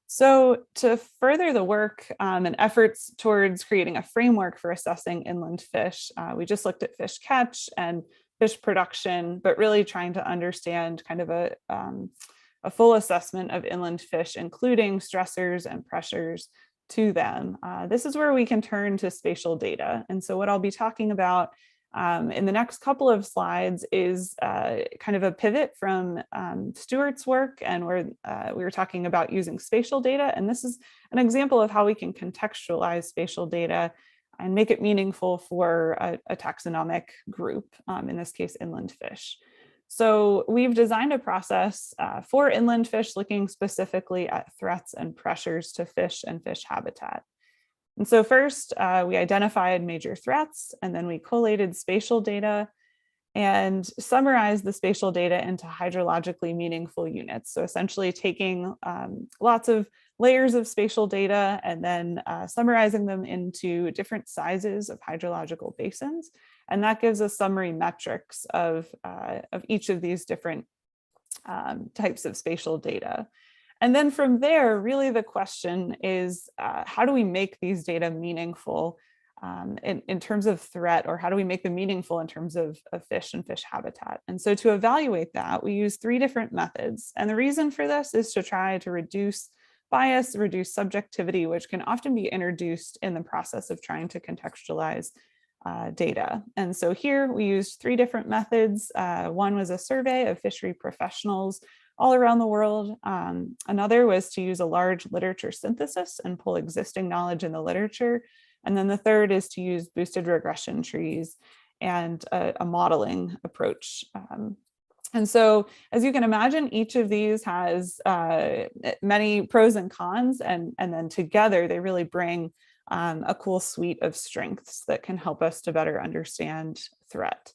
So to further the work and efforts towards creating a framework for assessing inland fish, we just looked at fish catch and fish production, but really trying to understand kind of a full assessment of inland fish, including stressors and pressures to them. This is where we can turn to spatial data. And so what I'll be talking about in the next couple of slides is kind of a pivot from Stuart's work, and where we were talking about using spatial data. And this is an example of how we can contextualize spatial data and make it meaningful for a taxonomic group, in this case, inland fish. So we've designed a process for inland fish looking specifically at threats and pressures to fish and fish habitat. And so first, we identified major threats, and then we collated spatial data and summarized the spatial data into hydrologically meaningful units. So essentially taking lots of layers of spatial data and then summarizing them into different sizes of hydrological basins. And that gives us summary metrics of each of these different types of spatial data. And then from there, really the question is, how do we make these data meaningful in terms of threat, or how do we make them meaningful in terms of fish and fish habitat? And so to evaluate that, we use 3 different methods. And the reason for this is to try to reduce bias, reduce subjectivity, which can often be introduced in the process of trying to contextualize data. And so here we used 3 different methods. One was a survey of fishery professionals all around the world. Another was to use a large literature synthesis and pull existing knowledge in the literature. And then the third is to use boosted regression trees and a modeling approach. And so, as you can imagine, each of these has many pros and cons, and then together they really bring a cool suite of strengths that can help us to better understand threat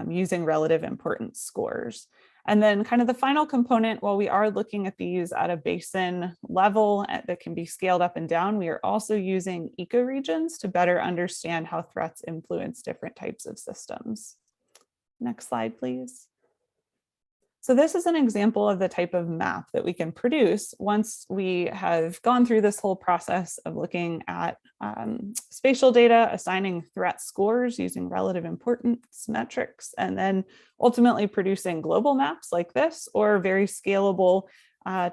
using relative importance scores. And then kind of the final component, while we are looking at these at a basin level that can be scaled up and down, we are also using ecoregions to better understand how threats influence different types of systems. Next slide, please. So this is an example of the type of map that we can produce once we have gone through this whole process of looking at spatial data, assigning threat scores using relative importance metrics, and then ultimately producing global maps like this, or very scalable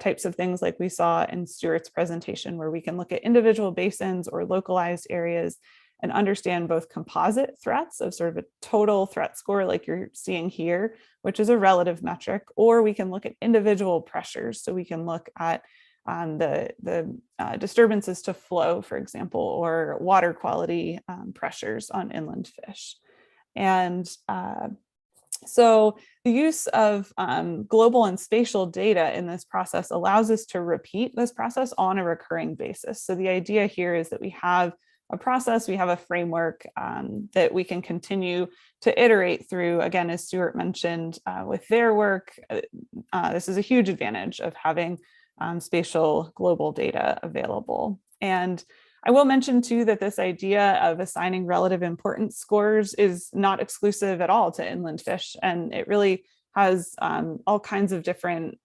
types of things like we saw in Stuart's presentation, where we can look at individual basins or localized areas and understand both composite threats of sort of a total threat score like you're seeing here, which is a relative metric, or we can look at individual pressures. So we can look at the disturbances to flow, for example, or water quality pressures on inland fish. And so the use of global and spatial data in this process allows us to repeat this process on a recurring basis. So the idea here is that we have a process, we have a framework that we can continue to iterate through. Again, as Stuart mentioned with their work, this is a huge advantage of having spatial global data available. And I will mention too that this idea of assigning relative importance scores is not exclusive at all to inland fish, and it really has all kinds of different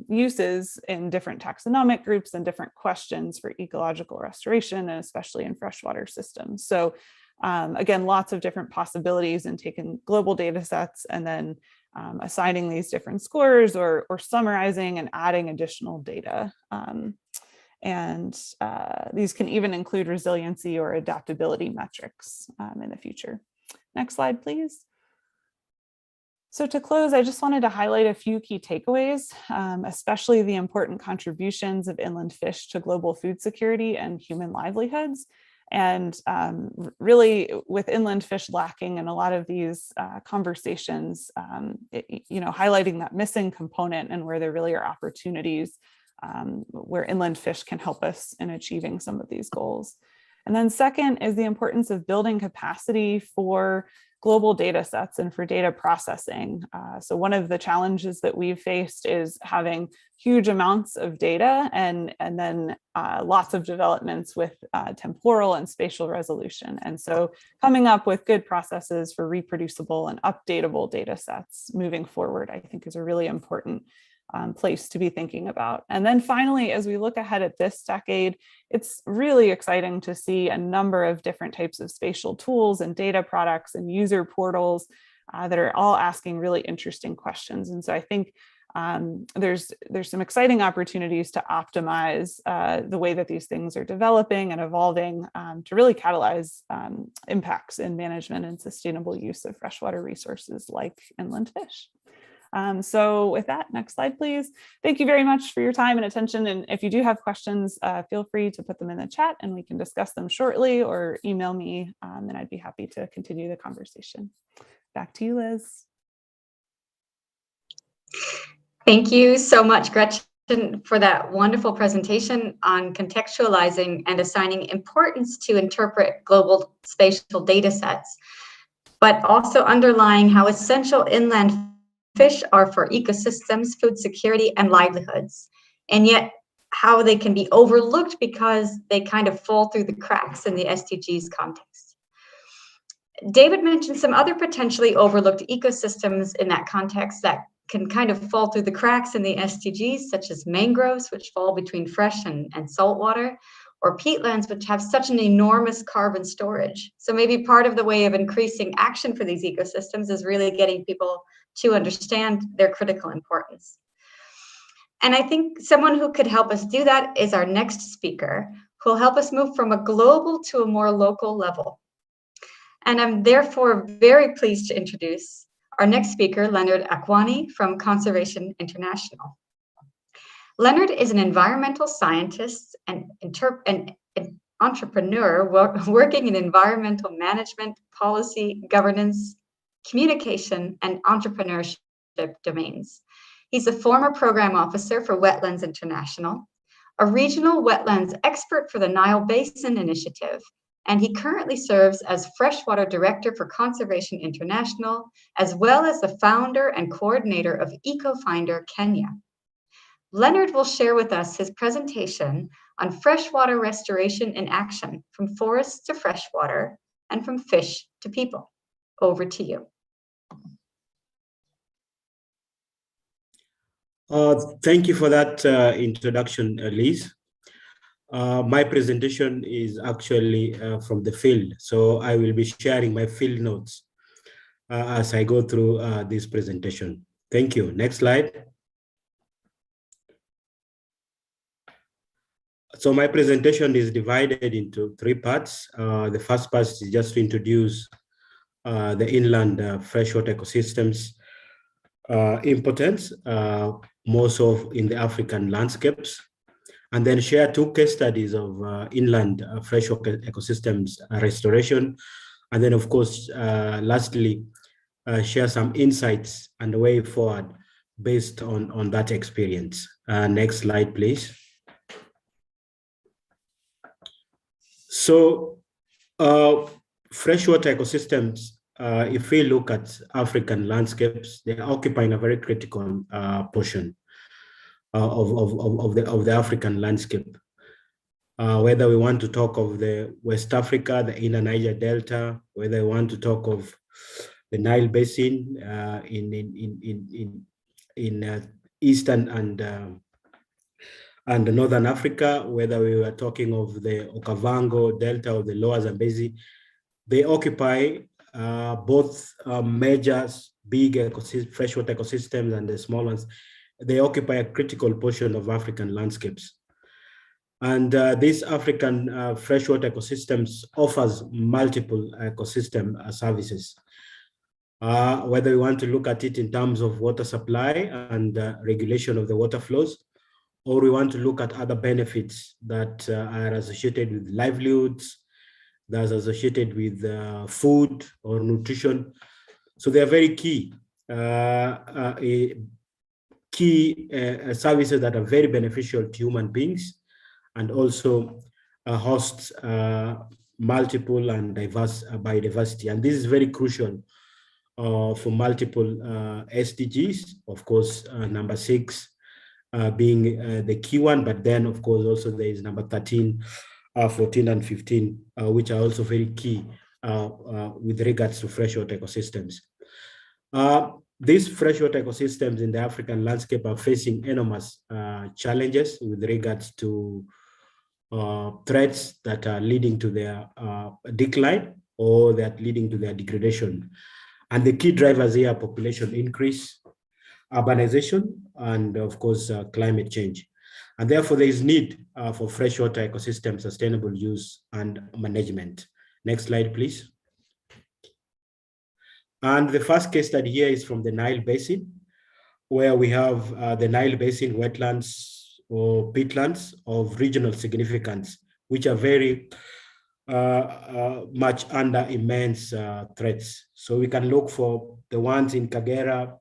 uses in different taxonomic groups and different questions for ecological restoration, and especially in freshwater systems. So again, lots of different possibilities in taking global data sets and then assigning these different scores or summarizing and adding additional data. These can even include resiliency or adaptability metrics in the future. Next slide, please. So to close, I just wanted to highlight a few key takeaways, especially the important contributions of inland fish to global food security and human livelihoods. And really, with inland fish lacking in a lot of these conversations, highlighting that missing component and where there really are opportunities where inland fish can help us in achieving some of these goals. And then second is the importance of building capacity for global data sets and for data processing. So one of the challenges that we've faced is having huge amounts of data and then lots of developments with temporal and spatial resolution. And so coming up with good processes for reproducible and updatable data sets moving forward, I think is a really important place to be thinking about. And then finally, as we look ahead at this decade, it's really exciting to see a number of different types of spatial tools and data products and user portals that are all asking really interesting questions. And so I think there's some exciting opportunities to optimize the way that these things are developing and evolving to really catalyze impacts in management and sustainable use of freshwater resources like inland fish. So with that, next slide, please. Thank you very much for your time and attention. And if you do have questions, feel free to put them in the chat and we can discuss them shortly, or email me and I'd be happy to continue the conversation. Back to you, Liz. Thank you so much, Gretchen, for that wonderful presentation on contextualizing and assigning importance to interpret global spatial data sets, but also underlying how essential inland fish are for ecosystems, food security, and livelihoods, and yet how they can be overlooked because they kind of fall through the cracks in the SDGs context. David mentioned some other potentially overlooked ecosystems in that context that can kind of fall through the cracks in the SDGs, such as mangroves, which fall between fresh and salt water, or peatlands, which have such an enormous carbon storage. So maybe part of the way of increasing action for these ecosystems is really getting people to understand their critical importance. And I think someone who could help us do that is our next speaker, who will help us move from a global to a more local level. And I'm therefore very pleased to introduce our next speaker, Leonard Aquani from Conservation International. Leonard is an environmental scientist and entrepreneur working in environmental management, policy, governance, communication, and entrepreneurship domains. He's a former program officer for Wetlands International, a regional wetlands expert for the Nile Basin Initiative, and he currently serves as Freshwater Director for Conservation International, as well as the founder and coordinator of EcoFinder Kenya. Leonard will share with us his presentation on freshwater restoration in action, from forests to freshwater and from fish to people. Over to you. Thank you for that introduction, Liz. My presentation is actually from the field, so I will be sharing my field notes as I go through this presentation. Thank you. Next slide. So my presentation is divided into three parts. The first part is just to introduce the inland freshwater ecosystems importance, more so in the African landscapes, and then share two case studies of inland freshwater ecosystems restoration. And then, of course, lastly, share some insights and the way forward based on that experience. Next slide, please. So Freshwater ecosystems, if we look at African landscapes, they're occupying a very critical portion of the African landscape. Whether we want to talk of the West Africa, the inner Niger Delta, whether we want to talk of the Nile Basin in Eastern and Northern Africa, whether we were talking of the Okavango Delta or the Lower Zambezi, they occupy both major big freshwater ecosystems and the small ones. They occupy a critical portion of African landscapes. And these African freshwater ecosystems offers multiple ecosystem services. Whether we want to look at it in terms of water supply and regulation of the water flows, or we want to look at other benefits that are associated with livelihoods, that's associated with food or nutrition. So they are very key, services that are very beneficial to human beings, and also hosts multiple and diverse biodiversity. And this is very crucial for multiple SDGs, of course, number 6 being the key one, but then of course also there is number 13, 14 and 15, which are also very key with regards to freshwater ecosystems. These freshwater ecosystems in the African landscape are facing enormous challenges with regards to threats that are leading to their decline or that leading to their degradation. And the key drivers here are population increase, urbanization, and of course, climate change. And therefore, there is need for freshwater ecosystem sustainable use and management. Next slide, please. And the first case study here is from the Nile Basin, where we have the Nile Basin wetlands or peatlands of regional significance, which are very much under immense threats. So we can look for the ones in Kagera,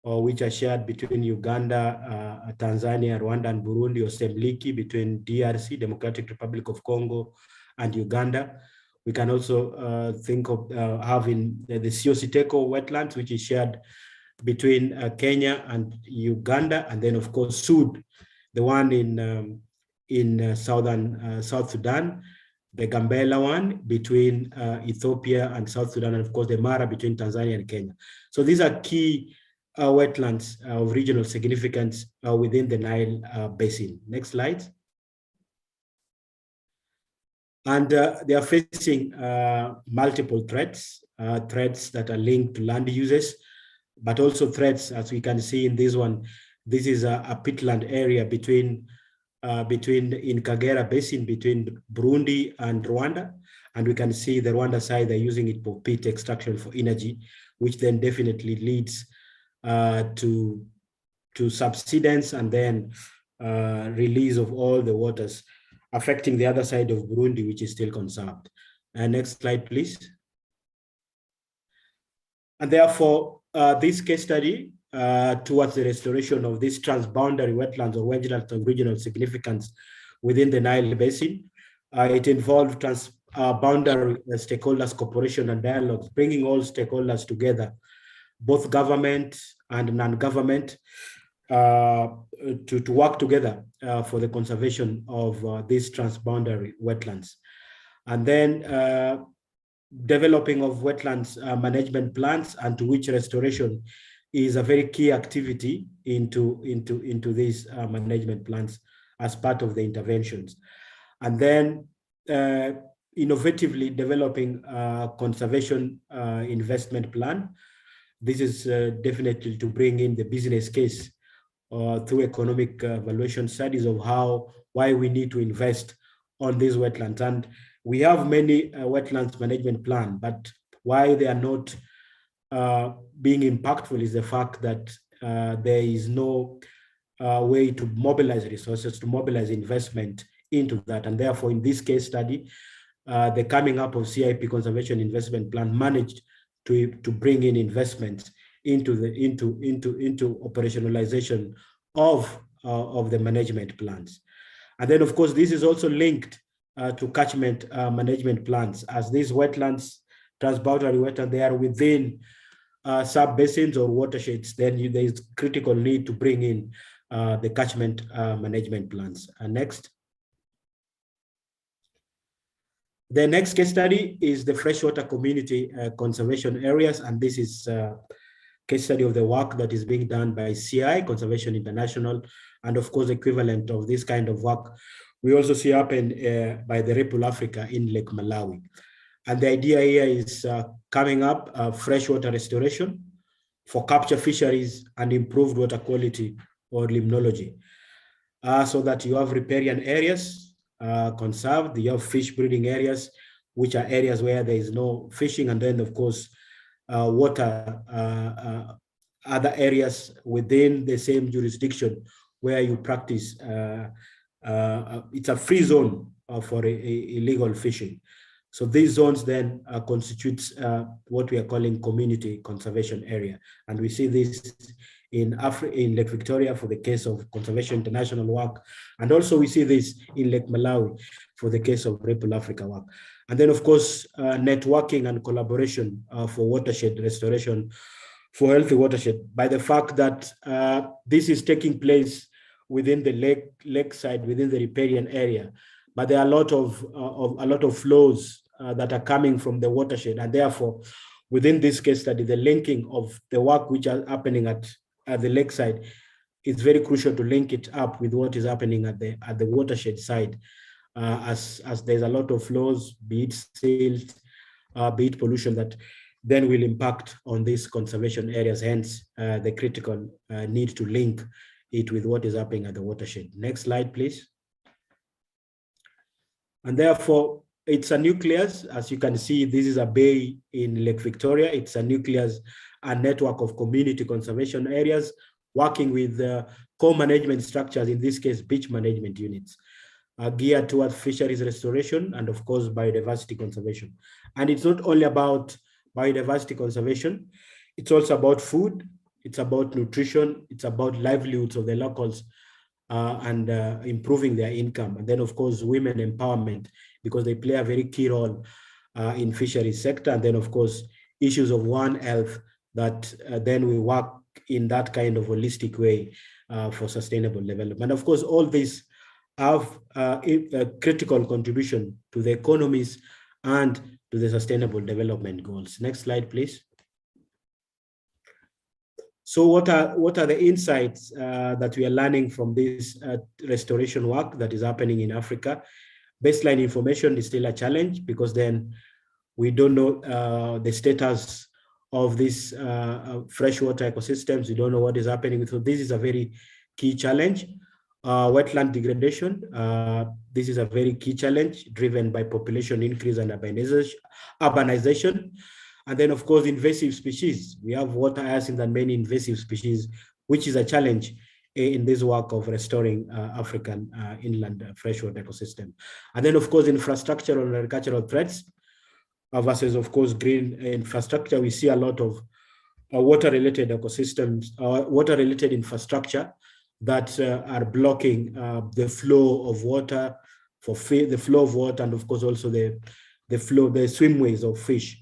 which are shared between Uganda, Tanzania, Rwanda, and Burundi, or Semliki between DRC, Democratic Republic of Congo, and Uganda. We can also think of having the Socioeconomic Wetlands, which is shared between Kenya and Uganda, and then of course Sud, the one in South Sudan, the Gambela one between Ethiopia and South Sudan, and of course the Mara between Tanzania and Kenya. So these are key wetlands of regional significance within the Nile Basin. Next slide. And they are facing multiple threats, threats that are linked to land uses, but also threats, as we can see in this one. This is a peatland area in Kagera Basin between Burundi and Rwanda. And we can see the Rwanda side, they're using it for peat extraction for energy, which then definitely leads to subsidence and then release of all the waters, affecting the other side of Burundi, which is still conserved. Next slide, please. And therefore, this case study towards the restoration of these transboundary wetlands or regional significance within the Nile Basin, it involved transboundary stakeholders, cooperation, and dialogues, bringing all stakeholders together, both government and non-government, to work together for the conservation of these transboundary wetlands. And then developing of wetlands management plans, and to which restoration is a very key activity into these management plans as part of the interventions. And then innovatively developing a conservation investment plan. This is definitely to bring in the business case through economic valuation studies of why we need to invest on these wetlands. And we have many wetlands management plan, but why they are not being impactful is the fact that there is no way to mobilize resources, to mobilize investment into that. And therefore, in this case study, the coming up of CIP conservation investment plan managed to bring in investments into operationalization of the management plans. And then, of course, this is also linked to catchment management plans, as these wetlands, transboundary wetlands, they are within sub-basins or watersheds. Then there is critical need to bring in the catchment management plans. Next. The next case study is the freshwater community conservation areas, and this is a case study of the work that is being done by CI, Conservation International, and of course, equivalent of this kind of work we also see happen by the Ripple Africa in Lake Malawi. And the idea here is coming up freshwater restoration for capture fisheries and improved water quality or limnology, so that you have riparian areas conserved, you have fish breeding areas, which are areas where there is no fishing, and then of course, water, other areas within the same jurisdiction where you practice, it's a free zone for illegal fishing. So these zones then constitutes what we are calling community conservation area. And we see this in Lake Victoria for the case of Conservation International work. And also we see this in Lake Malawi for the case of Ripple Africa work. And then of course, networking and collaboration for watershed restoration, for healthy watershed, by the fact that this is taking place within the lakeside, within the riparian area. But there are a lot of flows that are coming from the watershed, and therefore, within this case study, the linking of the work which are happening at the lakeside, it's very crucial to link it up with what is happening at the watershed side, as there's a lot of flows, be it silt, be it pollution, that then will impact on these conservation areas. Hence, the critical need to link it with what is happening at the watershed. Next slide, please. And therefore, it's a nucleus. As you can see, this is a bay in Lake Victoria. It's a nucleus, a network of community conservation areas working with co-management structures, in this case, beach management units, geared towards fisheries restoration and of course, biodiversity conservation. And it's not only about biodiversity conservation, it's also about food, it's about nutrition, it's about livelihoods of the locals, and improving their income. And then of course, women empowerment, because they play a very key role in fisheries sector. And then of course, issues of One Health, that then we work in that kind of holistic way for sustainable development. Of course, all these have a critical contribution to the economies and to the sustainable development goals. Next slide, please. So what are the insights that we are learning from this restoration work that is happening in Africa? Baseline information is still a challenge, because then we don't know the status of these freshwater ecosystems. We don't know what is happening. So this is a very key challenge. Wetland degradation, this is a very key challenge driven by population increase and urbanization. And then, of course, invasive species. We have water hyacinth and many invasive species, which is a challenge in this work of restoring African inland freshwater ecosystem. And then, of course, infrastructural and agricultural threats versus, of course, green infrastructure. We see a lot of water-related ecosystems, water-related infrastructure that are blocking the flow of water, and of course, also the swimways of fish.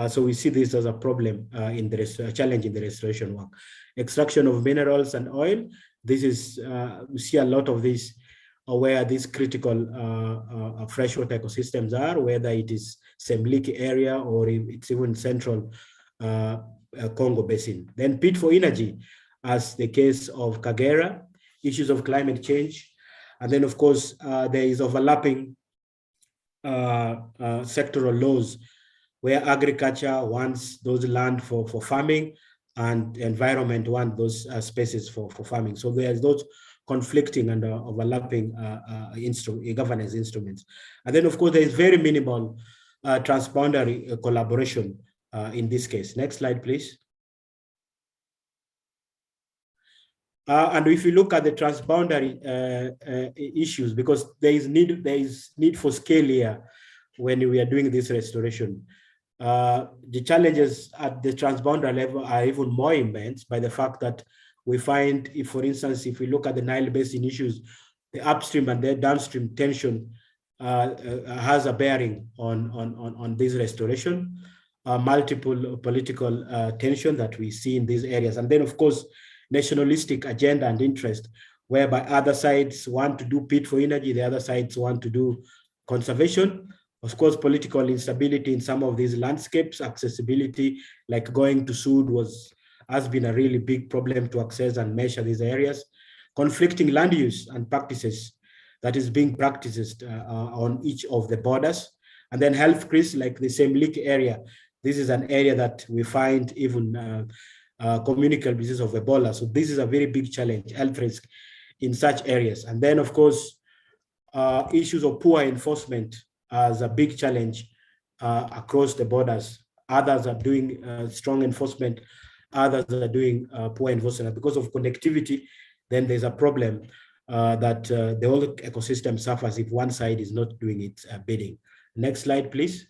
So we see this as a problem in the challenge in the restoration work. Extraction of minerals and oil. This is, we see a lot of this where these critical freshwater ecosystems are, whether it is Semliki area or it's even central Congo Basin. Then pit for energy, as the case of Kagera, issues of climate change. And then of course, there is overlapping sectoral laws, where agriculture wants those land for farming and environment want those spaces for farming. So there's those conflicting and overlapping governance instruments. And then of course, there is very minimal transboundary collaboration in this case. Next slide, please. And if you look at the transboundary issues, because there is need for scale here when we are doing this restoration. The challenges at the transboundary level are even more immense by the fact that we find, if for instance, if we look at the Nile Basin issues, the upstream and the downstream tension has a bearing on this restoration. Multiple political tension that we see in these areas. And then, of course, nationalistic agenda and interest, whereby other sides want to do pit for energy, the other sides want to do conservation. Of course, political instability in some of these landscapes, accessibility, like going to Sud has been a really big problem to access and measure these areas. Conflicting land use and practices that is being practiced on each of the borders. And then health risks, like the same leak area. This is an area that we find even communicable disease of Ebola. So this is a very big challenge, health risk in such areas. And then, of course, issues of poor enforcement as a big challenge across the borders. Others are doing strong enforcement, others are doing poor enforcement. Because of connectivity, then there's a problem that the whole ecosystem suffers if one side is not doing its bidding. Next slide, please.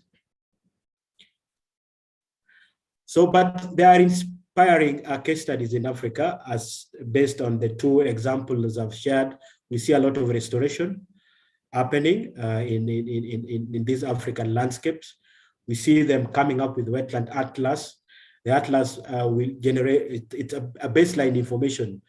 So, but there are inspiring case studies in Africa, as based on the two examples I've shared. We see a lot of restoration happening in these African landscapes. We see them coming up with wetland atlas. The atlas will generate, it's a baseline information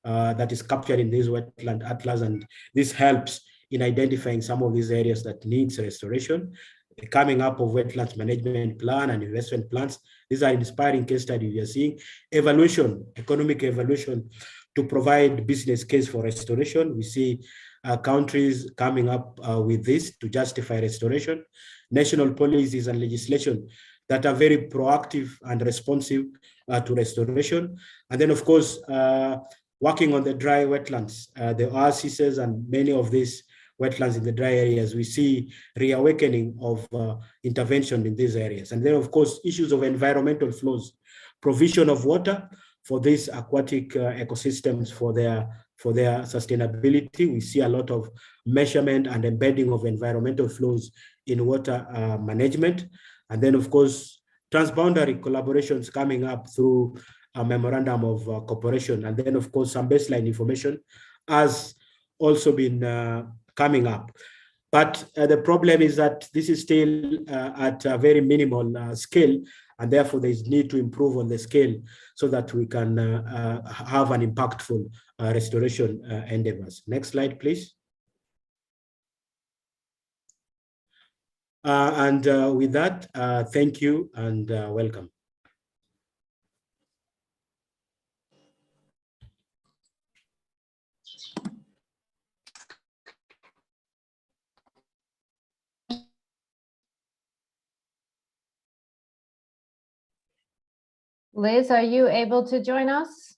that is captured in this wetland atlas, and this helps in identifying some of these areas that needs restoration. The coming up of wetlands management plan and investment plans. These are inspiring case studies we are seeing. Evaluation, economic evaluation to provide business case for restoration. We see countries coming up with this to justify restoration. National policies and legislation that are very proactive and responsive to restoration. And then, of course, working on the dry wetlands, the oases and many of these wetlands in the dry areas, we see reawakening of intervention in these areas. And then, of course, issues of environmental flows, provision of water for these aquatic ecosystems for their sustainability. We see a lot of measurement and embedding of environmental flows in water management. And then, of course, transboundary collaborations coming up through a memorandum of cooperation. And then, of course, some baseline information has also been coming up. But the problem is that this is still at a very minimal scale, and therefore there is need to improve on the scale so that we can have an impactful restoration endeavors. Next slide, please. With that, thank you and welcome. Liz, are you able to join us?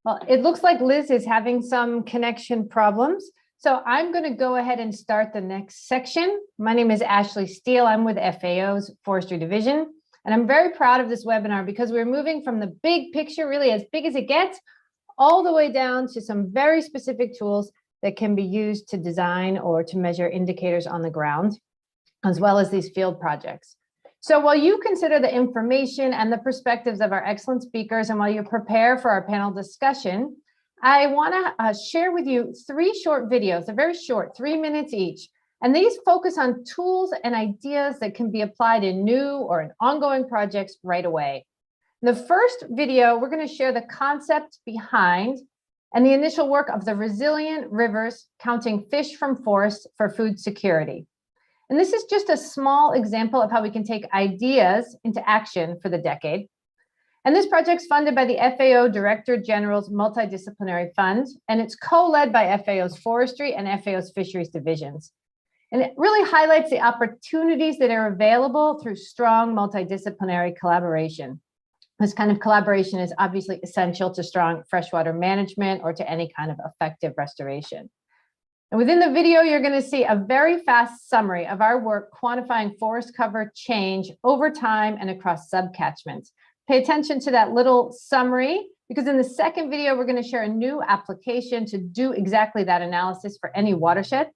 Well, it looks like Liz is having some connection problems. So I'm going to go ahead and start the next section. My name is Ashley Steele. I'm with FAO's Forestry Division. And I'm very proud of this webinar because we're moving from the big picture, really as big as it gets, all the way down to some very specific tools that can be used to design or to measure indicators on the ground, as well as these field projects. So while you consider the information and the perspectives of our excellent speakers, and while you prepare for our panel discussion, I want to share with you 3 short videos. They're very short, 3 minutes each. And these focus on tools and ideas that can be applied in new or in ongoing projects right away. In the first video, we're going to share the concept behind and the initial work of the Resilient Rivers Counting Fish from Forests for Food Security. And this is just a small example of how we can take ideas into action for the decade. And this project's funded by the FAO Director General's Multidisciplinary Fund, and it's co-led by FAO's Forestry and FAO's Fisheries divisions. And it really highlights the opportunities that are available through strong multidisciplinary collaboration. This kind of collaboration is obviously essential to strong freshwater management or to any kind of effective restoration. And within the video, you're going to see a very fast summary of our work quantifying forest cover change over time and across subcatchments. Pay attention to that little summary, because in the second video, we're going to share a new application to do exactly that analysis for any watershed.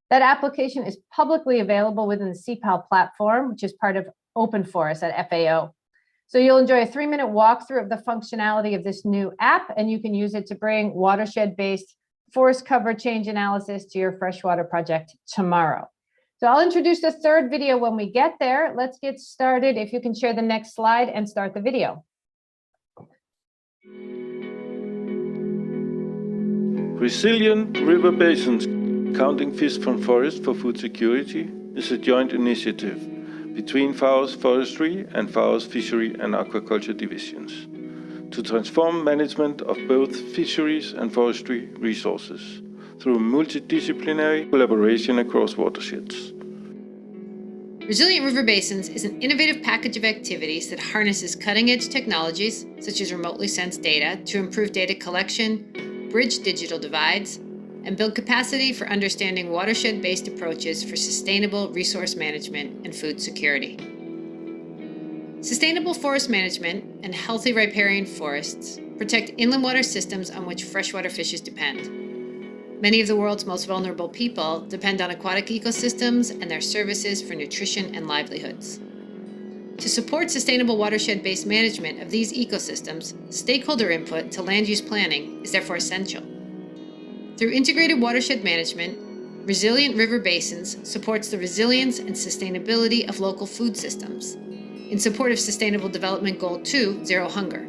That application is publicly available within the CPAL platform, which is part of Open Forest at FAO. So you'll enjoy a 3-minute walkthrough of the functionality of this new app, and you can use it to bring watershed-based forest cover change analysis to your freshwater project tomorrow. So I'll introduce the third video when we get there. Let's get started. If you can share the next slide and start the video. Resilient river basins, counting fish from forest for food security, is a joint initiative between FAO's forestry and FAO's fishery and aquaculture divisions to transform management of both fisheries and forestry resources through multidisciplinary collaboration across watersheds. Resilient River Basins is an innovative package of activities that harnesses cutting-edge technologies, such as remotely sensed data, to improve data collection, bridge digital divides, and build capacity for understanding watershed-based approaches for sustainable resource management and food security. Sustainable forest management and healthy riparian forests protect inland water systems on which freshwater fishes depend. Many of the world's most vulnerable people depend on aquatic ecosystems and their services for nutrition and livelihoods. To support sustainable watershed-based management of these ecosystems, stakeholder input to land use planning is therefore essential. Through integrated watershed management, Resilient River Basins supports the resilience and sustainability of local food systems, in support of Sustainable Development Goal 2, Zero Hunger,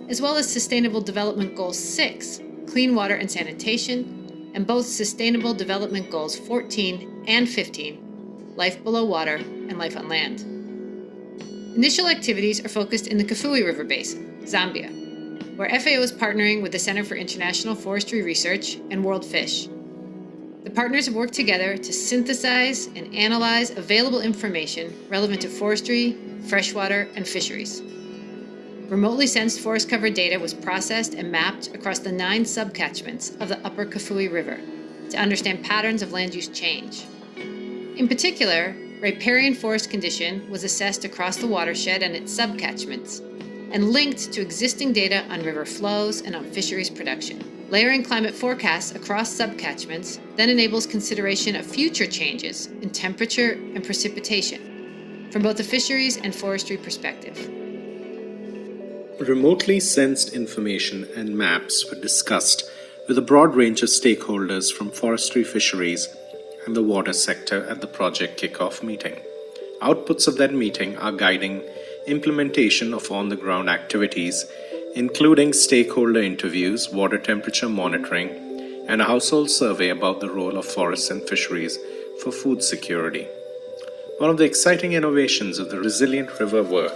as well as Sustainable Development Goal 6, Clean Water and Sanitation, and both Sustainable Development Goals 14 and 15, Life Below Water and Life on Land. Initial activities are focused in the Kafue River Basin, Zambia, where FAO is partnering with the Center for International Forestry Research and World Fish. The partners have worked together to synthesize and analyze available information relevant to forestry, freshwater, and fisheries. Remotely sensed forest cover data was processed and mapped across the 9 subcatchments of the upper Kafue River to understand patterns of land use change. In particular, riparian forest condition was assessed across the watershed and its subcatchments, and linked to existing data on river flows and on fisheries production. Layering climate forecasts across subcatchments then enables consideration of future changes in temperature and precipitation from both the fisheries and forestry perspective. Remotely sensed information and maps were discussed with a broad range of stakeholders from forestry, fisheries, and the water sector at the project kickoff meeting. Outputs of that meeting are guiding implementation of on-the-ground activities, including stakeholder interviews, water temperature monitoring, and a household survey about the role of forests and fisheries for food security. One of the exciting innovations of the Resilient River work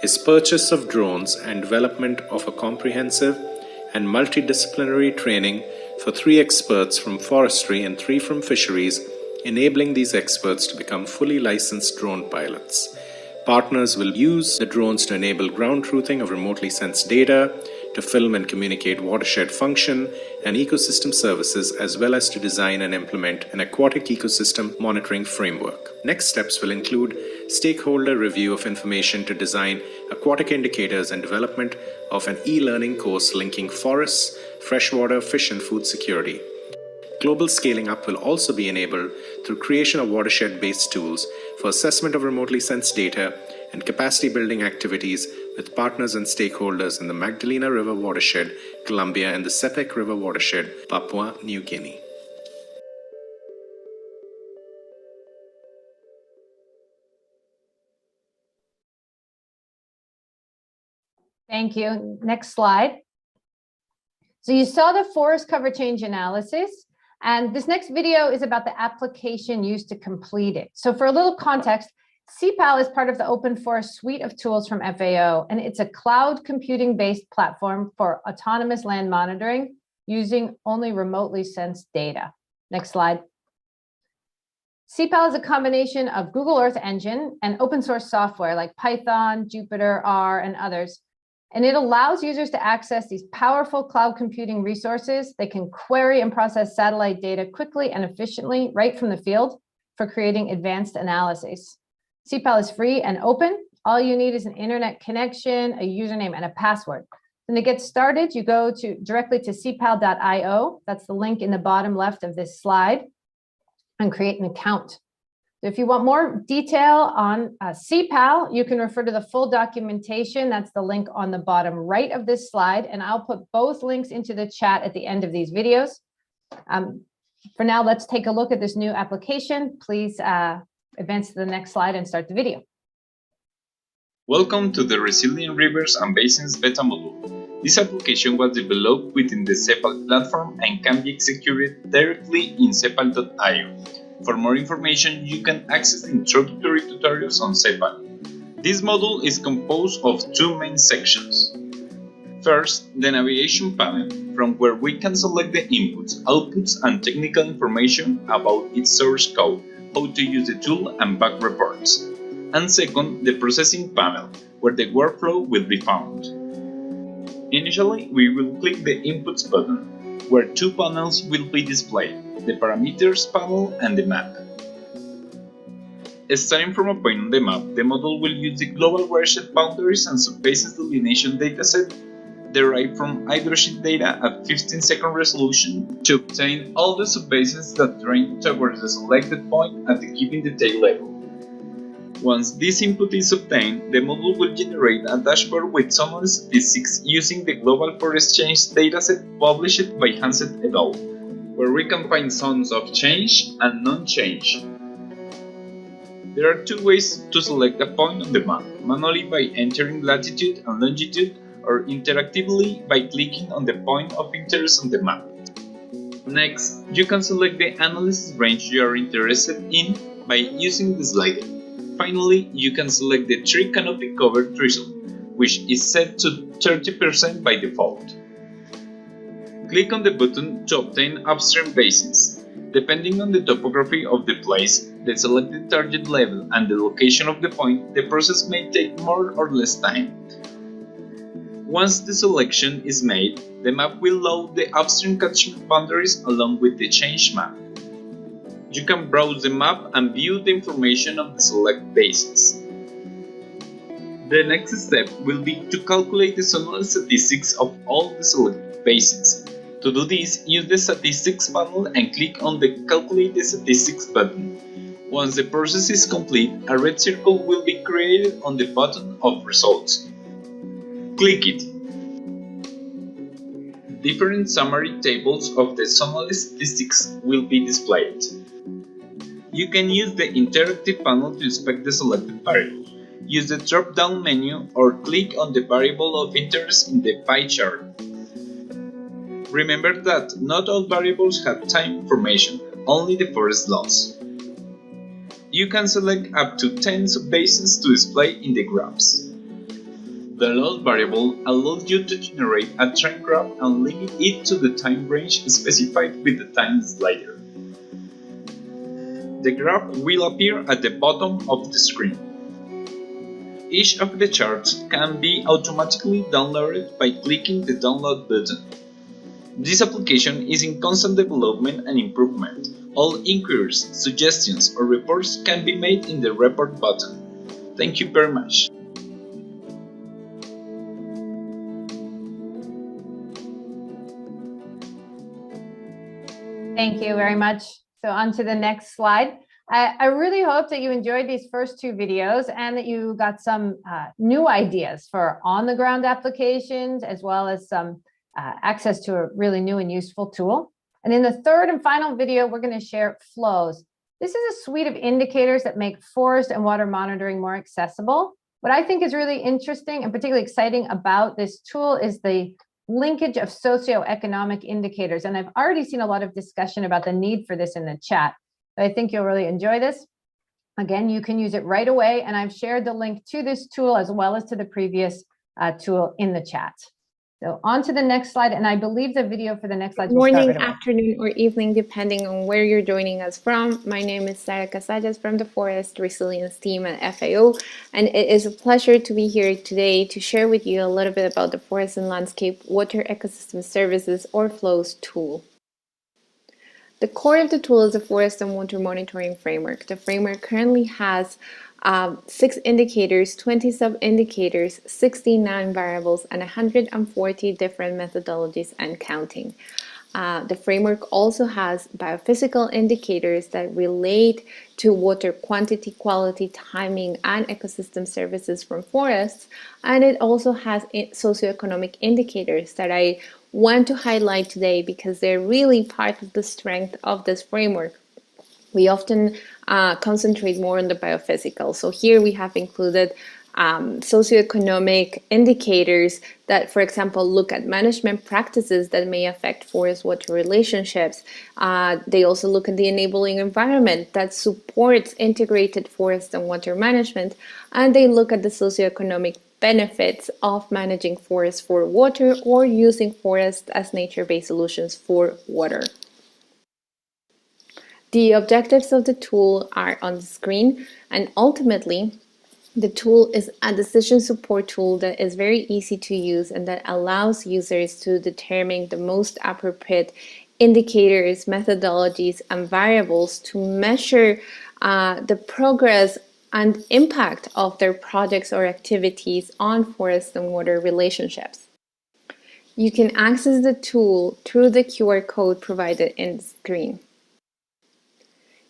is purchase of drones and development of a comprehensive and multidisciplinary training for 3 experts from forestry and 3 from fisheries, enabling these experts to become fully licensed drone pilots. Partners will use the drones to enable ground truthing of remotely sensed data, to film and communicate watershed function and ecosystem services, as well as to design and implement an aquatic ecosystem monitoring framework. Next steps will include stakeholder review of information to design aquatic indicators and development of an e-learning course linking forests, freshwater, fish and food security. Global scaling up will also be enabled through creation of watershed-based tools for assessment of remotely sensed data and capacity building activities with partners and stakeholders in the Magdalena River watershed, Colombia, and the Sepik River watershed, Papua New Guinea. Thank you. Next slide. So you saw the forest cover change analysis, and this next video is about the application used to complete it. So for a little context, CPAL is part of the Open Forest suite of tools from FAO, and it's a cloud computing-based platform for autonomous land monitoring using only remotely sensed data. Next slide. CPAL is a combination of Google Earth Engine and open source software like Python, Jupyter, R, and others. And it allows users to access these powerful cloud computing resources. They can query and process satellite data quickly and efficiently right from the field for creating advanced analyses. CPAL is free and open. All you need is an internet connection, a username, and a password. And to get started, you go directly to cpal.io. That's the link in the bottom left of this slide, and create an account. If you want more detail on CPAL, you can refer to the full documentation. That's the link on the bottom right of this slide, and I'll put both links into the chat at the end of these videos. For now, let's take a look at this new application. Please advance to the next slide and start the video. Welcome to the Resilient Rivers and Basins beta module. This application was developed within the CEPAL platform and can be executed directly in cepal.io. For more information, you can access the introductory tutorials on CEPAL. This module is composed of two main sections. First, the navigation panel, from where we can select the inputs, outputs, and technical information about its source code, how to use the tool, and bug reports. And second, the processing panel, where the workflow will be found. Initially, we will click the Inputs button, where two panels will be displayed, the Parameters panel and the Map. Starting from a point on the map, the model will use the global watershed boundaries and subbasins delineation dataset derived from hydrosheet data at 15-second resolution to obtain all the subbasins that drain towards the selected point at the given detail level. Once this input is obtained, the model will generate a dashboard with summary statistics using the Global Forest Change dataset published by Hansen et al., where we can find zones of change and non-change. There are two ways to select a point on the map, manually by entering latitude and longitude, or interactively by clicking on the point of interest on the map. Next, you can select the analysis range you are interested in by using the slider. Finally, you can select the tree canopy cover threshold, which is set to 30% by default. Click on the button to obtain upstream basins. Depending on the topography of the place, the selected target level, and the location of the point, the process may take more or less time. Once the selection is made, the map will load the upstream catchment boundaries along with the change map. You can browse the map and view the information of the select basins. The next step will be to calculate the zonal statistics of all the selected basins. To do this, use the Statistics panel and click on the Calculate the Statistics button. Once the process is complete, a red circle will be created on the button of Results. Click it. Different summary tables of the zonal statistics will be displayed. You can use the interactive panel to inspect the selected variable. Use the drop-down menu or click on the variable of interest in the pie chart. Remember that not all variables have time information, only the forest laws. You can select up to 10 subbasins to display in the graphs. The load variable allows you to generate a trend graph and limit it to the time range specified with the time slider. The graph will appear at the bottom of the screen. Each of the charts can be automatically downloaded by clicking the Download button. This application is in constant development and improvement. All inquiries, suggestions, or reports can be made in the Report button. Thank you very much. Thank you very much. So on to the next slide. I really hope that you enjoyed these first two videos and that you got some new ideas for on-the-ground applications, as well as some access to a really new and useful tool. And in the third and final video, we're going to share flows. This is a suite of indicators that make forest and water monitoring more accessible. What I think is really interesting and particularly exciting about this tool is the linkage of socioeconomic indicators. And I've already seen a lot of discussion about the need for this in the chat. I think you'll really enjoy this. Again, you can use it right away, and I've shared the link to this tool as well as to the previous tool in the chat. So on to the next slide, and I believe the video for the next slide will start Morning, right away. afternoon, or evening, depending on where you're joining us from. My name is Sara Casallas from the Forest Resilience team at FAO, and it is a pleasure to be here today to share with you a little bit about the Forest and Landscape Water Ecosystem Services, or FLOWS tool. The core of the tool is the Forest and Water Monitoring Framework. The framework currently has 6 indicators, 20 sub-indicators, 69 variables, and 140 different methodologies and counting. The framework also has biophysical indicators that relate to water quantity, quality, timing, and ecosystem services from forests. And it also has socioeconomic indicators that I want to highlight today because they're really part of the strength of this framework. We often concentrate more on the biophysical. So here we have included socioeconomic indicators that, for example, look at management practices that may affect forest-water relationships. They also look at the enabling environment that supports integrated forest and water management, and they look at the socioeconomic benefits of managing forests for water or using forests as nature-based solutions for water. The objectives of the tool are on the screen, and ultimately, the tool is a decision support tool that is very easy to use and that allows users to determine the most appropriate indicators, methodologies, and variables to measure the progress and impact of their projects or activities on forest and water relationships. You can access the tool through the QR code provided in the screen.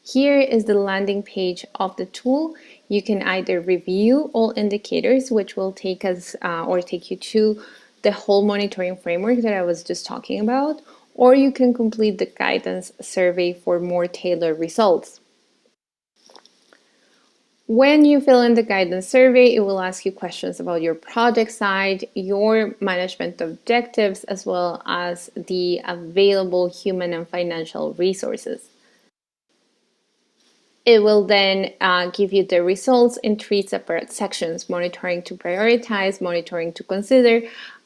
Here is the landing page of the tool. You can either review all indicators, which will take us or take you to the whole monitoring framework that I was just talking about, or you can complete the guidance survey for more tailored results. When you fill in the guidance survey, it will ask you questions about your project side, your management objectives, as well as the available human and financial resources. It will then give you the results in 3 separate sections: monitoring to prioritize, monitoring to consider,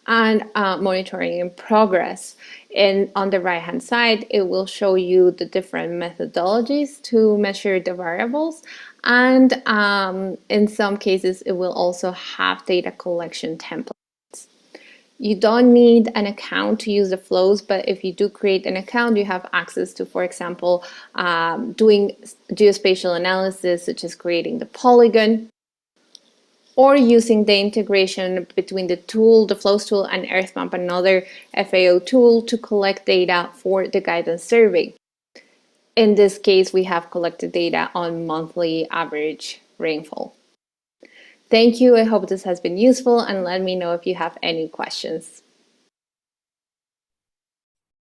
and monitoring in progress. And on the right-hand side, it will show you the different methodologies to measure the variables. And in some cases, it will also have data collection templates. You don't need an account to use the flows, but if you do create an account, you have access to, for example, doing geospatial analysis, such as creating the polygon, or using the integration between the tool, the flows tool, and EarthMap, another FAO tool, to collect data for the guidance survey. In this case, we have collected data on monthly average rainfall. Thank you. I hope this has been useful, and let me know if you have any questions.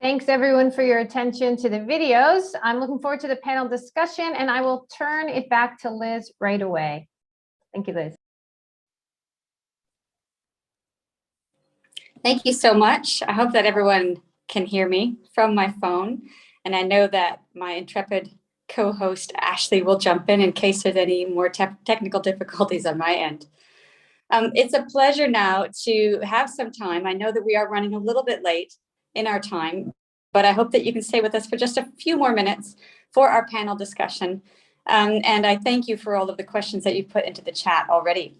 Thanks everyone for your attention to the videos. I'm looking forward to the panel discussion, and I will turn it back to Liz right away. Thank you, Liz. Thank you so much. I hope that everyone can hear me from my phone. And I know that my intrepid co-host Ashley will jump in case there's any more technical difficulties on my end. It's a pleasure now to have some time. I know that we are running a little bit late in our time, but I hope that you can stay with us for just a few more minutes for our panel discussion. And I thank you for all of the questions that you put into the chat already.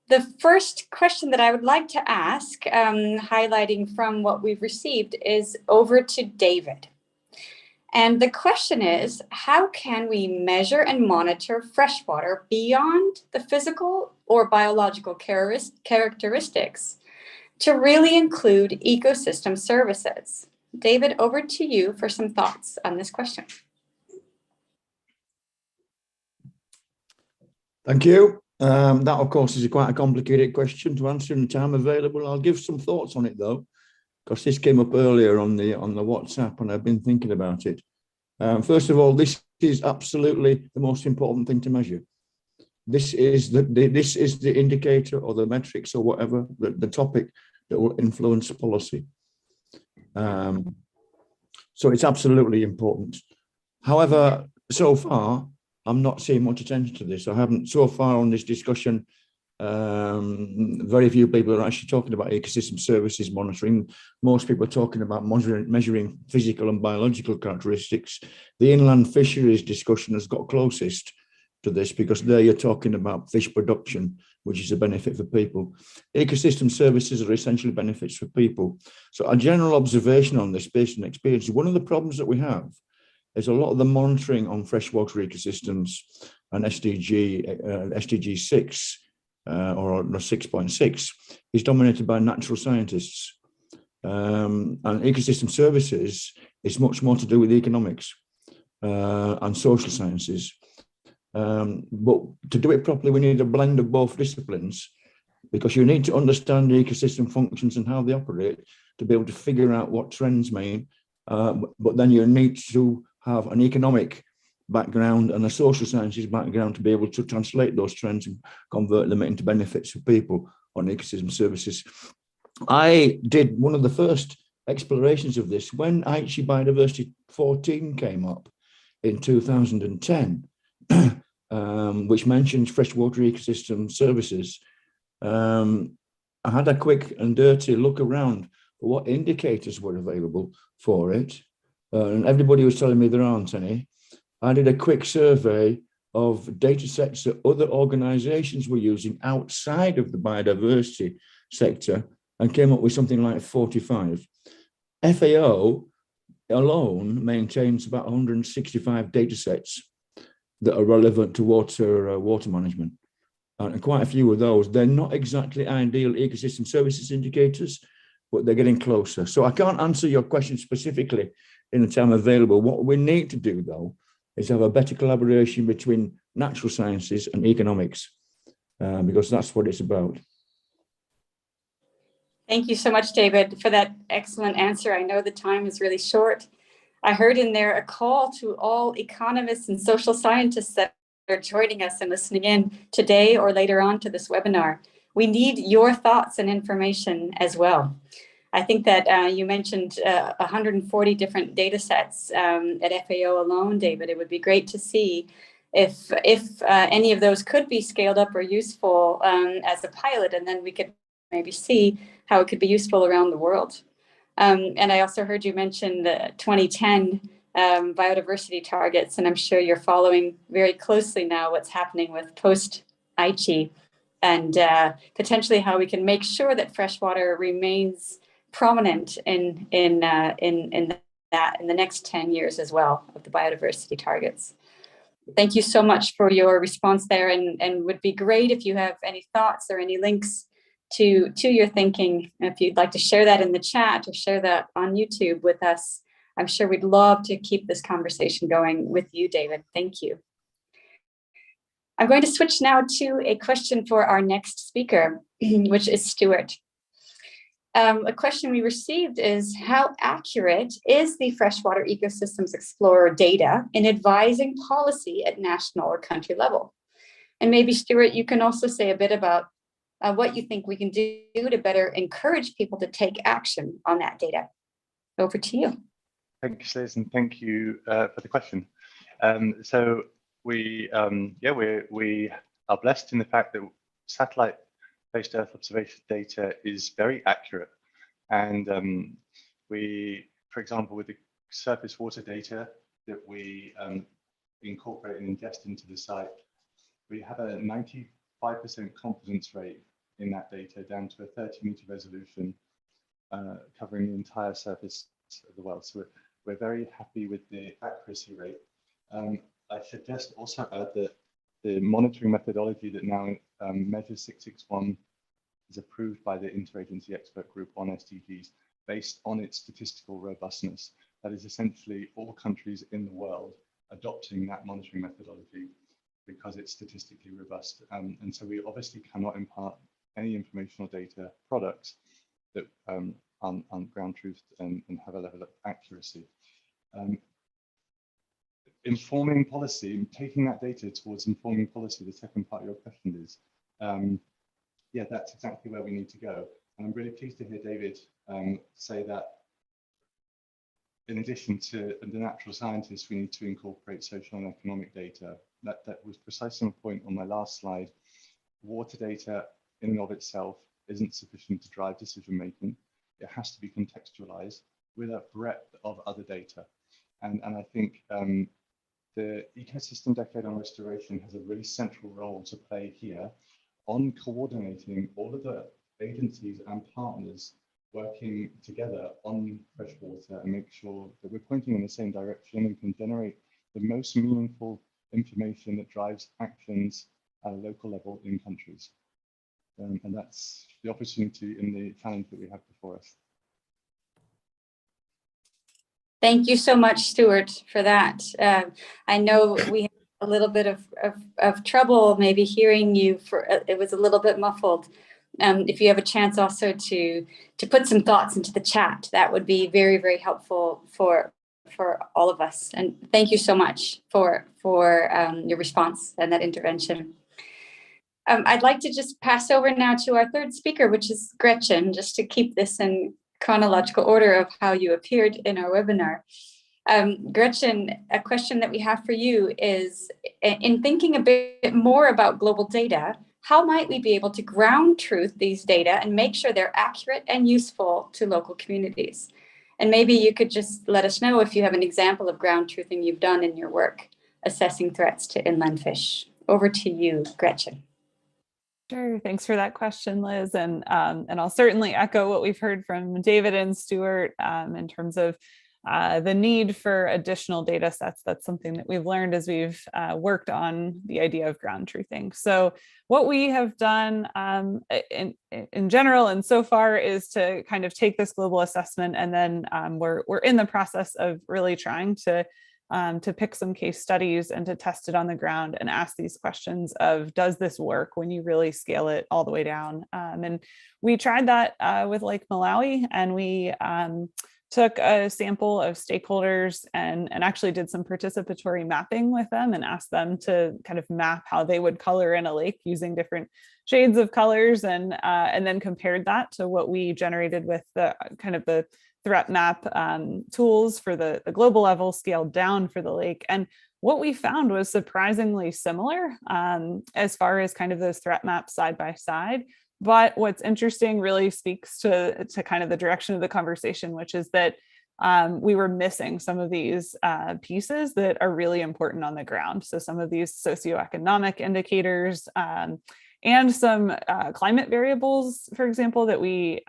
The first question that I would like to ask, highlighting from what we've received, is over to David. And the question is, how can we measure and monitor freshwater beyond the physical or biological characteristics to really include ecosystem services? David, over to you for some thoughts on this question. Thank you. That, of course, is quite a complicated question to answer in the time available. I'll give some thoughts on it, though, because this came up earlier on the WhatsApp, and I've been thinking about it. First of all, this is absolutely the most important thing to measure. This is the indicator or the metrics or whatever, the topic that will influence policy. So it's absolutely important. However, so far, I'm not seeing much attention to this. I haven't, so far on this discussion, very few people are actually talking about ecosystem services monitoring. Most people are talking about measuring physical and biological characteristics. The inland fisheries discussion has got closest to this, because there you're talking about fish production, which is a benefit for people. Ecosystem services are essentially benefits for people. So a general observation on this based on experience, one of the problems that we have is a lot of the monitoring on freshwater ecosystems and SDG 6 or 6.6 is dominated by natural scientists. And ecosystem services is much more to do with economics and social sciences. But to do it properly, we need a blend of both disciplines, because you need to understand the ecosystem functions and how they operate to be able to figure out what trends mean. But then you need to have an economic background and a social sciences background to be able to translate those trends and convert them into benefits for people on ecosystem services. I did one of the first explorations of this when Aichi Biodiversity 14 came up in 2010, which mentions freshwater ecosystem services. I had a quick and dirty look around for what indicators were available for it, and everybody was telling me there aren't any. I did a quick survey of data sets that other organizations were using outside of the biodiversity sector and came up with something like 45. FAO alone maintains about 165 data sets that are relevant to water management. And quite a few of those, they're not exactly ideal ecosystem services indicators, but they're getting closer. So I can't answer your question specifically in the time available. What we need to do, though, is have a better collaboration between natural sciences and economics, because that's what it's about. Thank you so much, David, for that excellent answer. I know the time is really short. I heard in there a call to all economists and social scientists that are joining us and listening in today or later on to this webinar. We need your thoughts and information as well. I think that you mentioned 140 different data sets at FAO alone, David. It would be great to see if any of those could be scaled up or useful as a pilot, and then we could maybe see how it could be useful around the world. And I also heard you mention the 2010 biodiversity targets, and I'm sure you're following very closely now what's happening with post-Aichi and potentially how we can make sure that freshwater remains prominent in the next 10 years as well of the biodiversity targets. Thank you so much for your response there, and would be great if you have any thoughts or any links to your thinking. If you'd like to share that in the chat or share that on YouTube with us, I'm sure we'd love to keep this conversation going with you, David. Thank you. I'm going to switch now to a question for our next speaker, which is Stuart. A question we received is, how accurate is the Freshwater Ecosystems Explorer data in advising policy at national or country level? And maybe, Stuart, you can also say a bit about what you think we can do to better encourage people to take action on that data. Over to you. Thanks, Liz, and thank you for the question. So we are blessed in the fact that satellite-based Earth observation data is very accurate. And we, for example, with the surface water data that we incorporate and ingest into the site, we have a 95% confidence rate in that data down to a 30-meter resolution, covering the entire surface of the well. So we're very happy with the accuracy rate. I should just also add that the monitoring methodology that now measures 661 is approved by the Interagency Expert Group on SDGs based on its statistical robustness. That is essentially all countries in the world adopting that monitoring methodology because it's statistically robust. And so we obviously cannot impart any informational data products that aren't ground truth and have a level of accuracy. Informing policy, taking that data towards informing policy, the second part of your question is, yeah, that's exactly where we need to go. And I'm really pleased to hear David say that in addition to the natural scientists, we need to incorporate social and economic data. That was precisely my point on my last slide. Water data in and of itself isn't sufficient to drive decision making. It has to be contextualized with a breadth of other data. And I think the Ecosystem Decade on Restoration has a really central role to play here on coordinating all of the agencies and partners working together on freshwater and make sure that we're pointing in the same direction and can generate the most meaningful information that drives actions at a local level in countries. And that's the opportunity and the challenge that we have before us. Thank you so much, Stuart, for that. I know we had a little bit of trouble maybe hearing you. It was a little bit muffled. If you have a chance also to put some thoughts into the chat, that would be very, very helpful for all of us. And thank you so much for your response and that intervention. I'd like to just pass over now to our third speaker, which is Gretchen, just to keep this in chronological order of how you appeared in our webinar. Gretchen, a question that we have for you is, in thinking a bit more about global data, how might we be able to ground truth these data and make sure they're accurate and useful to local communities? And maybe you could just let us know if you have an example of ground truthing you've done in your work, assessing threats to inland fish. Over to you, Gretchen. Sure, thanks for that question, Liz. And I'll certainly echo what we've heard from David and Stuart in terms of the need for additional data sets. That's something that we've learned as we've worked on the idea of ground truthing. So what we have done in general and so far is to kind of take this global assessment, and then we're in the process of really trying to pick some case studies and to test it on the ground and ask these questions of, does this work when you really scale it all the way down? And we tried that with Lake Malawi, and we took a sample of stakeholders and actually did some participatory mapping with them and asked them to kind of map how they would color in a lake using different shades of colors, and then compared that to what we generated with the kind of the threat map tools for the global level scaled down for the lake. And what we found was surprisingly similar as far as kind of those threat maps side by side. But what's interesting really speaks to kind of the direction of the conversation, which is that we were missing some of these pieces that are really important on the ground. So some of these socioeconomic indicators and some climate variables, for example, that we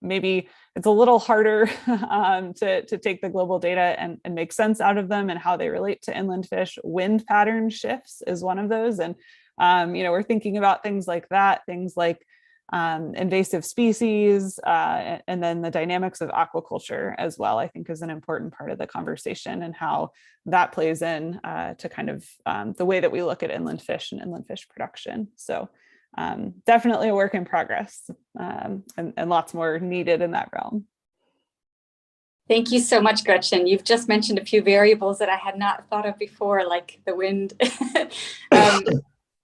maybe it's a little harder to take the global data and make sense out of them and how they relate to inland fish. Wind pattern shifts is one of those. And, we're thinking about things like that, things like invasive species, and then the dynamics of aquaculture as well, I think is an important part of the conversation, and how that plays in to kind of the way that we look at inland fish and inland fish production. So definitely a work in progress, and lots more needed in that realm. Thank you so much, Gretchen. You've just mentioned a few variables that I had not thought of before, like the wind.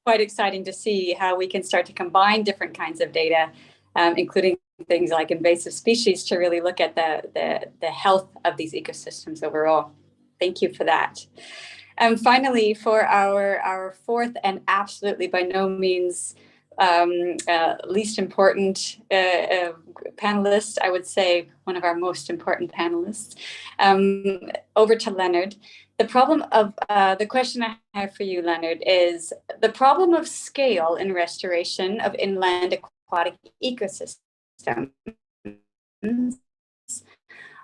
Quite exciting to see how we can start to combine different kinds of data, including things like invasive species, to really look at the health of these ecosystems overall. Thank you for that. And finally, for our fourth and absolutely by no means least important panelist, I would say one of our most important panelists, over to Leonard. The problem of the question I have for you, Leonard, is the problem of scale in restoration of inland aquatic ecosystems.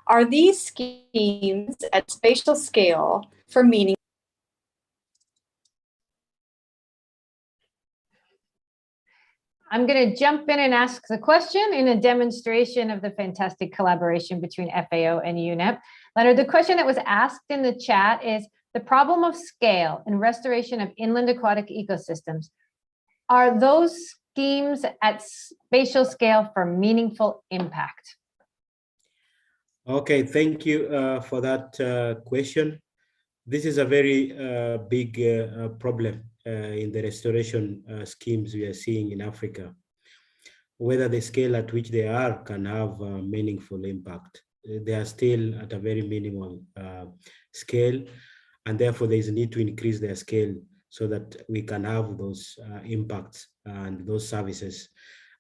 Are these schemes at spatial scale for meaning? I'm going to jump in and ask the question in a demonstration of the fantastic collaboration between FAO and UNEP. Leonard, the question that was asked in the chat is the problem of scale and restoration of inland aquatic ecosystems. Are those schemes at spatial scale for meaningful impact? Okay, thank you for that question. This is a very big problem in the restoration schemes we are seeing in Africa. Whether the scale at which they are can have a meaningful impact. They are still at a very minimal scale, and therefore there is a need to increase their scale so that we can have those impacts and those services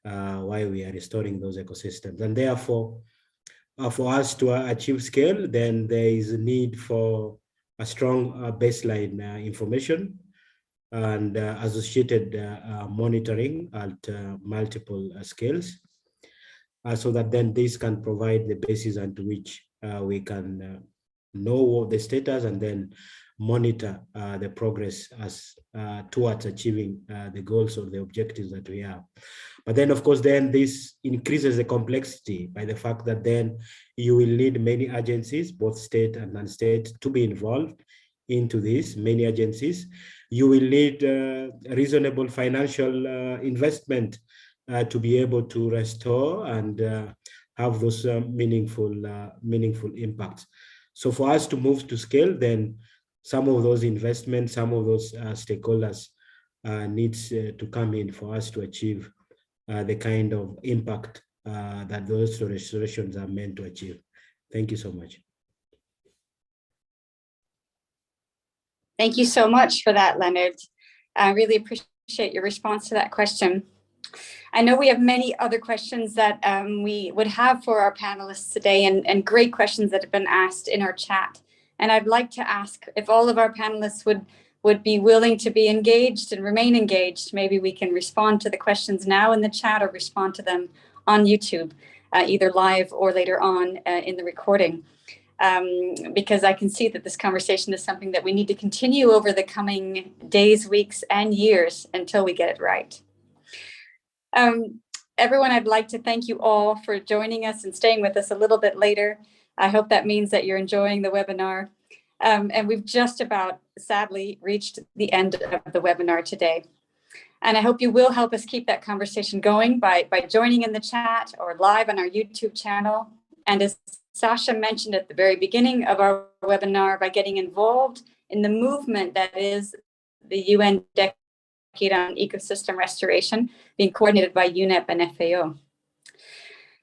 while we are restoring those ecosystems. And therefore, for us to achieve scale, then there is a need for a strong baseline information and associated monitoring at multiple scales, so that then this can provide the basis onto which we can know the status and then monitor the progress as towards achieving the goals or the objectives that we have. But then, of course, then this increases the complexity by the fact that then you will need many agencies, both state and non-state, to be involved into this, many agencies. You will need reasonable financial investment to be able to restore and have those meaningful impacts. So for us to move to scale, then some of those investments, some of those stakeholders needs to come in for us to achieve the kind of impact that those restorations are meant to achieve. Thank you so much. Thank you so much for that, Leonard. I really appreciate your response to that question. I know we have many other questions that we would have for our panelists today, and great questions that have been asked in our chat. And I'd like to ask if all of our panelists would be willing to be engaged and remain engaged. Maybe we can respond to the questions now in the chat or respond to them on YouTube, either live or later on in the recording. Because I can see that this conversation is something that we need to continue over the coming days, weeks, and years until we get it right. Everyone, I'd like to thank you all for joining us and staying with us a little bit later. I hope that means that you're enjoying the webinar. And we've just about, sadly, reached the end of the webinar today. And I hope you will help us keep that conversation going by joining in the chat or live on our YouTube channel. And as Sasha mentioned at the very beginning of our webinar, by getting involved in the movement that is the UN Decade on Ecosystem Restoration, being coordinated by UNEP and FAO.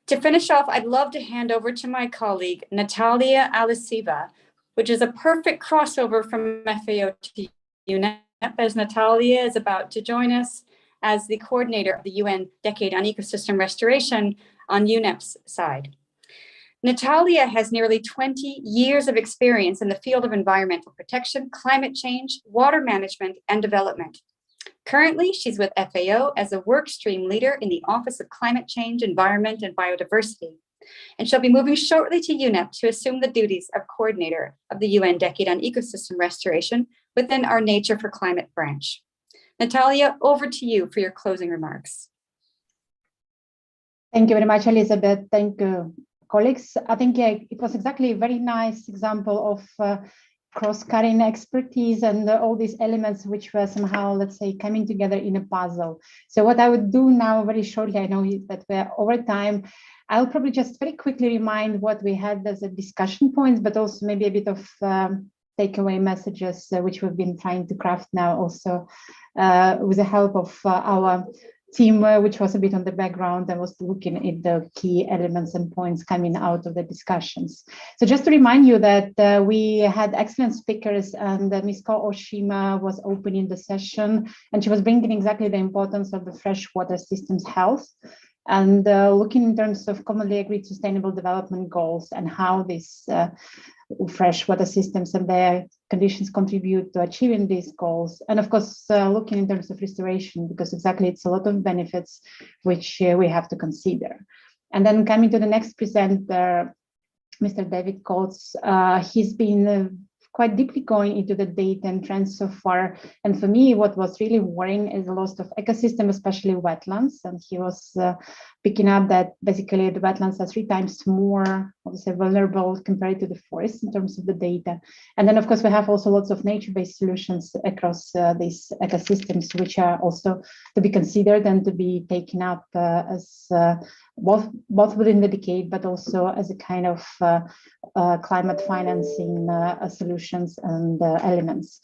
To finish off, I'd love to hand over to my colleague, Natalia Alisiva, which is a perfect crossover from FAO to UNEP, as Natalia is about to join us as the coordinator of the UN Decade on Ecosystem Restoration on UNEP's side. Natalia has nearly 20 years of experience in the field of environmental protection, climate change, water management, and development. Currently, she's with FAO as a work stream leader in the Office of Climate Change, Environment, and Biodiversity. And she'll be moving shortly to UNEP to assume the duties of coordinator of the UN Decade on Ecosystem Restoration within our Nature for Climate branch. Natalia, over to you for your closing remarks. Thank you very much, Elizabeth. Thank you, colleagues. I think it was exactly a very nice example of cross-cutting expertise and all these elements which were somehow, let's say, coming together in a puzzle. So what I would do now very shortly, I know that we're over time, I'll probably just very quickly remind what we had as a discussion points, but also maybe a bit of takeaway messages which we've been trying to craft now also with the help of our team, which was a bit on the background and was looking at the key elements and points coming out of the discussions. So just to remind you that we had excellent speakers, and Ms. Ko Oshima was opening the session, and she was bringing exactly the importance of the freshwater systems health and looking in terms of commonly agreed sustainable development goals and how these freshwater systems and their conditions contribute to achieving these goals. And of course, looking in terms of restoration, because exactly it's a lot of benefits which we have to consider. And then coming to the next presenter, Mr. David Coates, he's been quite deeply going into the data and trends so far. And for me, what was really worrying is the loss of ecosystem, especially wetlands. And he was picking up that basically the wetlands are 3 times more, obviously, vulnerable compared to the forest in terms of the data. And then, of course, we have also lots of nature-based solutions across these ecosystems, which are also to be considered and to be taken up as both within the decade, but also as a kind of climate financing solutions and elements.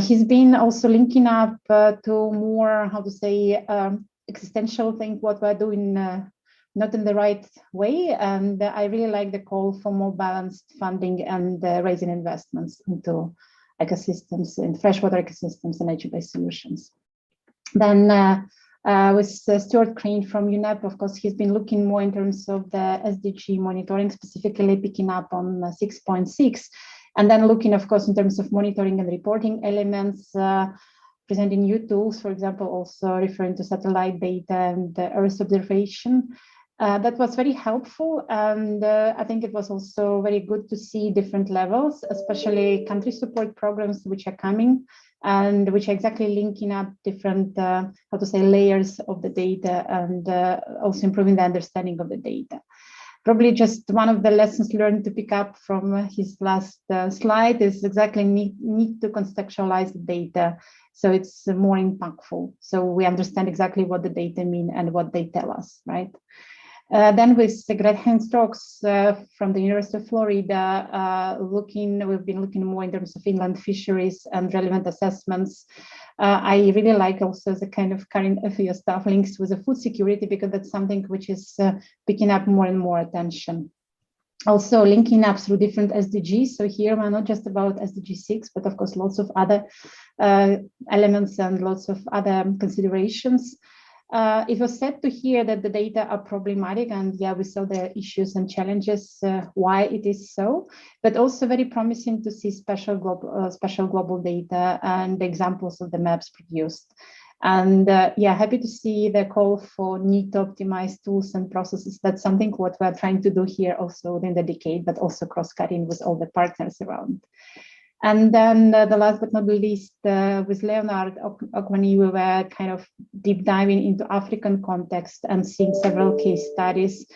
He's been also linking up to more, how to say, existential thing, what we're doing not in the right way. And I really like the call for more balanced funding and raising investments into ecosystems, in freshwater ecosystems and nature-based solutions. Then with Stuart Crane from UNEP, of course, he's been looking more in terms of the SDG monitoring, specifically picking up on 6.6, and then looking, of course, in terms of monitoring and reporting elements, presenting new tools, for example, also referring to satellite data and Earth observation. That was very helpful, and I think it was also very good to see different levels, especially country support programs which are coming and which are exactly linking up different, layers of the data and also improving the understanding of the data. Probably just one of the lessons learned to pick up from his last slide is exactly need to contextualize the data so it's more impactful. So we understand exactly what the data mean and what they tell us, right? Then with Gretchen Stokes from the University of Florida, we've been looking more in terms of inland fisheries and relevant assessments. I really like also the kind of current FAO stuff links with the food security, because that's something which is picking up more and more attention. Also linking up through different SDGs. So here we're not just about SDG 6, but of course lots of other elements and lots of other considerations. It was said to hear that the data are problematic, and yeah, we saw the issues and challenges why it is so, but also very promising to see special global data and examples of the maps produced. And yeah, happy to see the call for need to optimize tools and processes. That's something what we're trying to do here also within the decade, but also cross-cutting with all the partners around. And then the last but not least, with Leonard Okwani, we were kind of deep diving into African context and seeing several case studies.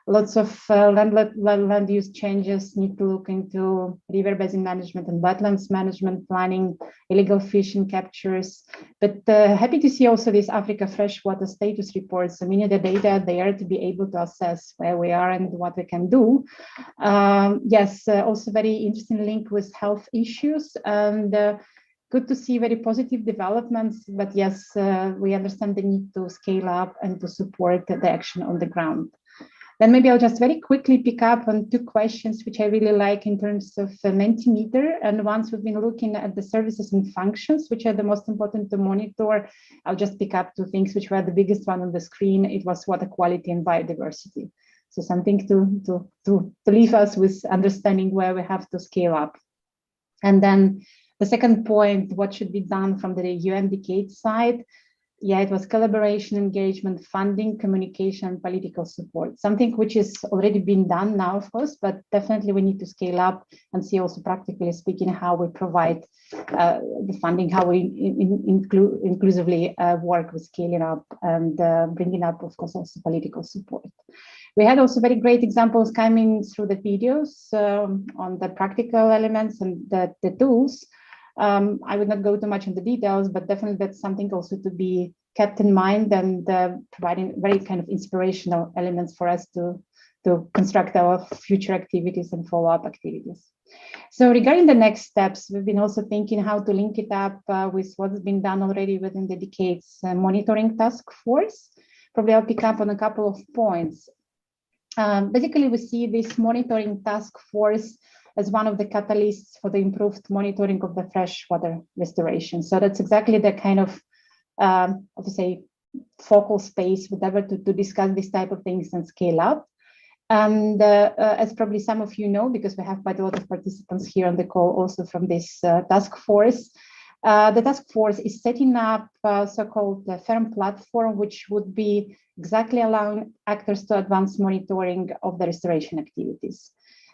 Lots of land use changes, need to look into river basin management and wetlands management planning, illegal fishing captures. But happy to see also this Africa freshwater status reports. I mean, the data there to be able to assess where we are and what we can do. Yes, also very interesting link with health issues, and good to see very positive developments. But yes, we understand the need to scale up and to support the action on the ground. Then maybe I'll just very quickly pick up on two questions which I really like in terms of Mentimeter. And once we've been looking at the services and functions, which are the most important to monitor, I'll just pick up two things which were the biggest one on the screen. It was water quality and biodiversity. So something to leave us with understanding where we have to scale up. And then the second point, what should be done from the UN decade side? Yeah, it was collaboration, engagement, funding, communication, and political support. Something which is already been done now, of course, but definitely we need to scale up and see also practically speaking how we provide the funding, how we inclusively work with scaling up and bringing up, of course, also political support. We had also very great examples coming through the videos on the practical elements and the tools. I would not go too much into details, but definitely that's something also to be kept in mind and providing very kind of inspirational elements for us to construct our future activities and follow-up activities. So regarding the next steps, we've been also thinking how to link it up with what's been done already within the decade's monitoring task force. Probably I'll pick up on a couple of points. Basically, we see this monitoring task force as one of the catalysts for the improved monitoring of the freshwater restoration. So that's exactly the kind of, focal space, whatever, to discuss this type of things and scale up. And as probably some of you know, because we have quite a lot of participants here on the call also from this task force, the task force is setting up a so-called firm platform, which would be exactly allowing actors to advance monitoring of the restoration activities.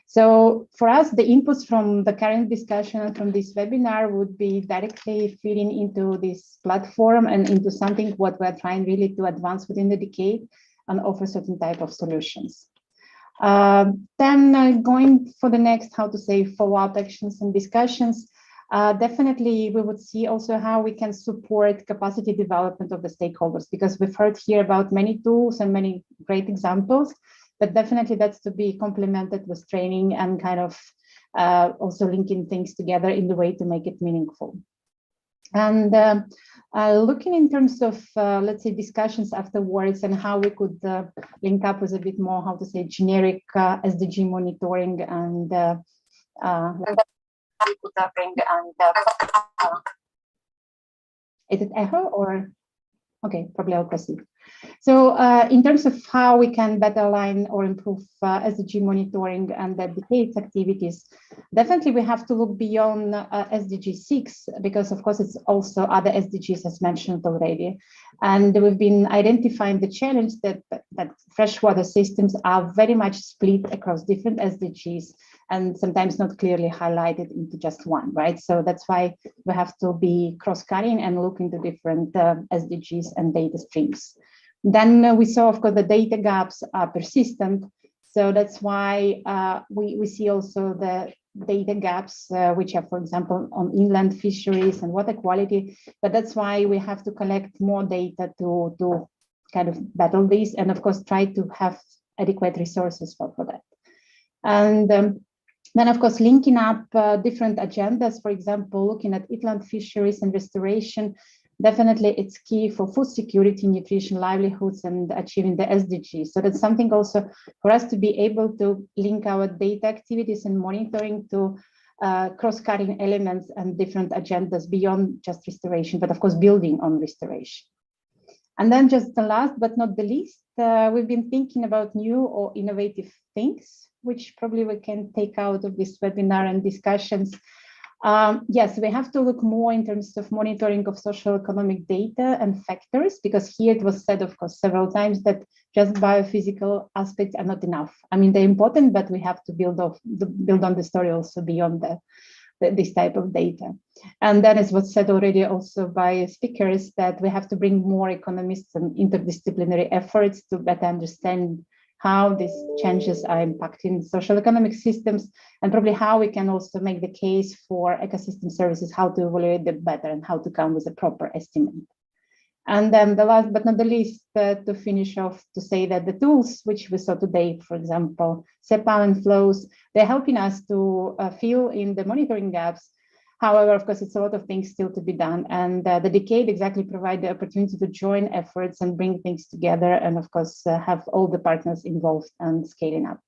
So for us, the inputs from the current discussion and from this webinar would be directly feeding into this platform and into something what we're trying really to advance within the decade and offer certain type of solutions. Then going for the next, follow-up actions and discussions, definitely we would see also how we can support capacity development of the stakeholders, because we've heard here about many tools and many great examples, but definitely that's to be complemented with training and kind of also linking things together in the way to make it meaningful. And looking in terms of, discussions afterwards and how we could link up with a bit more, generic SDG monitoring and is it echo or? Okay, probably I'll proceed. So in terms of how we can better align or improve SDG monitoring and the decades activities, definitely we have to look beyond SDG 6, because of course it's also other SDGs as mentioned already. And we've been identifying the challenge that freshwater systems are very much split across different SDGs and sometimes not clearly highlighted into just one, right? So that's why we have to be cross-cutting and look into different SDGs and data streams. Then we saw, of course, the data gaps are persistent. So that's why we see also the data gaps, which are, for example, on inland fisheries and water quality. But that's why we have to collect more data to kind of battle this, and of course, try to have adequate resources for that. And then, of course, linking up different agendas, for example, looking at inland fisheries and restoration, definitely it's key for food security, nutrition, livelihoods, and achieving the SDGs. So that's something also for us to be able to link our data activities and monitoring to cross-cutting elements and different agendas beyond just restoration, but of course, building on restoration. And then just the last but not the least, we've been thinking about new or innovative things, which probably we can take out of this webinar and discussions. Yes, we have to look more in terms of monitoring of socioeconomic data and factors, because here it was said, of course, several times that just biophysical aspects are not enough. I mean, they're important, but we have to build on the story also beyond this type of data. And that is what's said already also by speakers, that we have to bring more economists and interdisciplinary efforts to better understand how these changes are impacting social economic systems, and probably how we can also make the case for ecosystem services, how to evaluate them better and how to come with a proper estimate. And then the last but not the least, to finish off, to say that the tools which we saw today, for example, SEPA and flows, they're helping us to fill in the monitoring gaps. However, of course, it's a lot of things still to be done. And the decade exactly provide the opportunity to join efforts and bring things together, and of course, have all the partners involved and scaling up.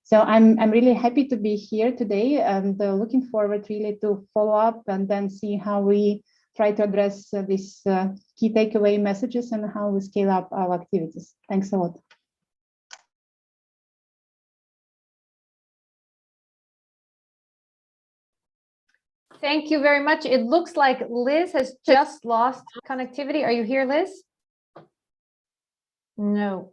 So I'm really happy to be here today, and looking forward really to follow up and then see how we try to address these key takeaway messages and how we scale up our activities. Thanks a lot. Thank you very much. It looks like Liz has just lost connectivity. Are you here, Liz? No.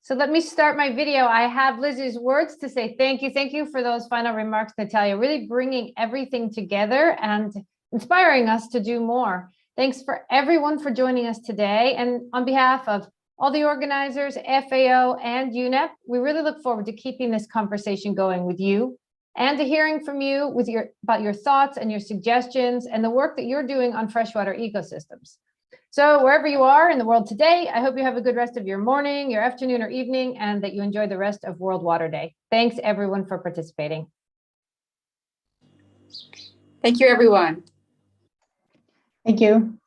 So let me start my video. I have Liz's words to say thank you. Thank you for those final remarks, Natalia, really bringing everything together and inspiring us to do more. Thanks for everyone for joining us today. And on behalf of all the organizers, FAO and UNEP, we really look forward to keeping this conversation going with you and to hearing from you with about your thoughts and your suggestions and the work that you're doing on freshwater ecosystems. So wherever you are in the world today, I hope you have a good rest of your morning, your afternoon or evening, and that you enjoy the rest of World Water Day. Thanks everyone for participating. Thank you, everyone. Thank you.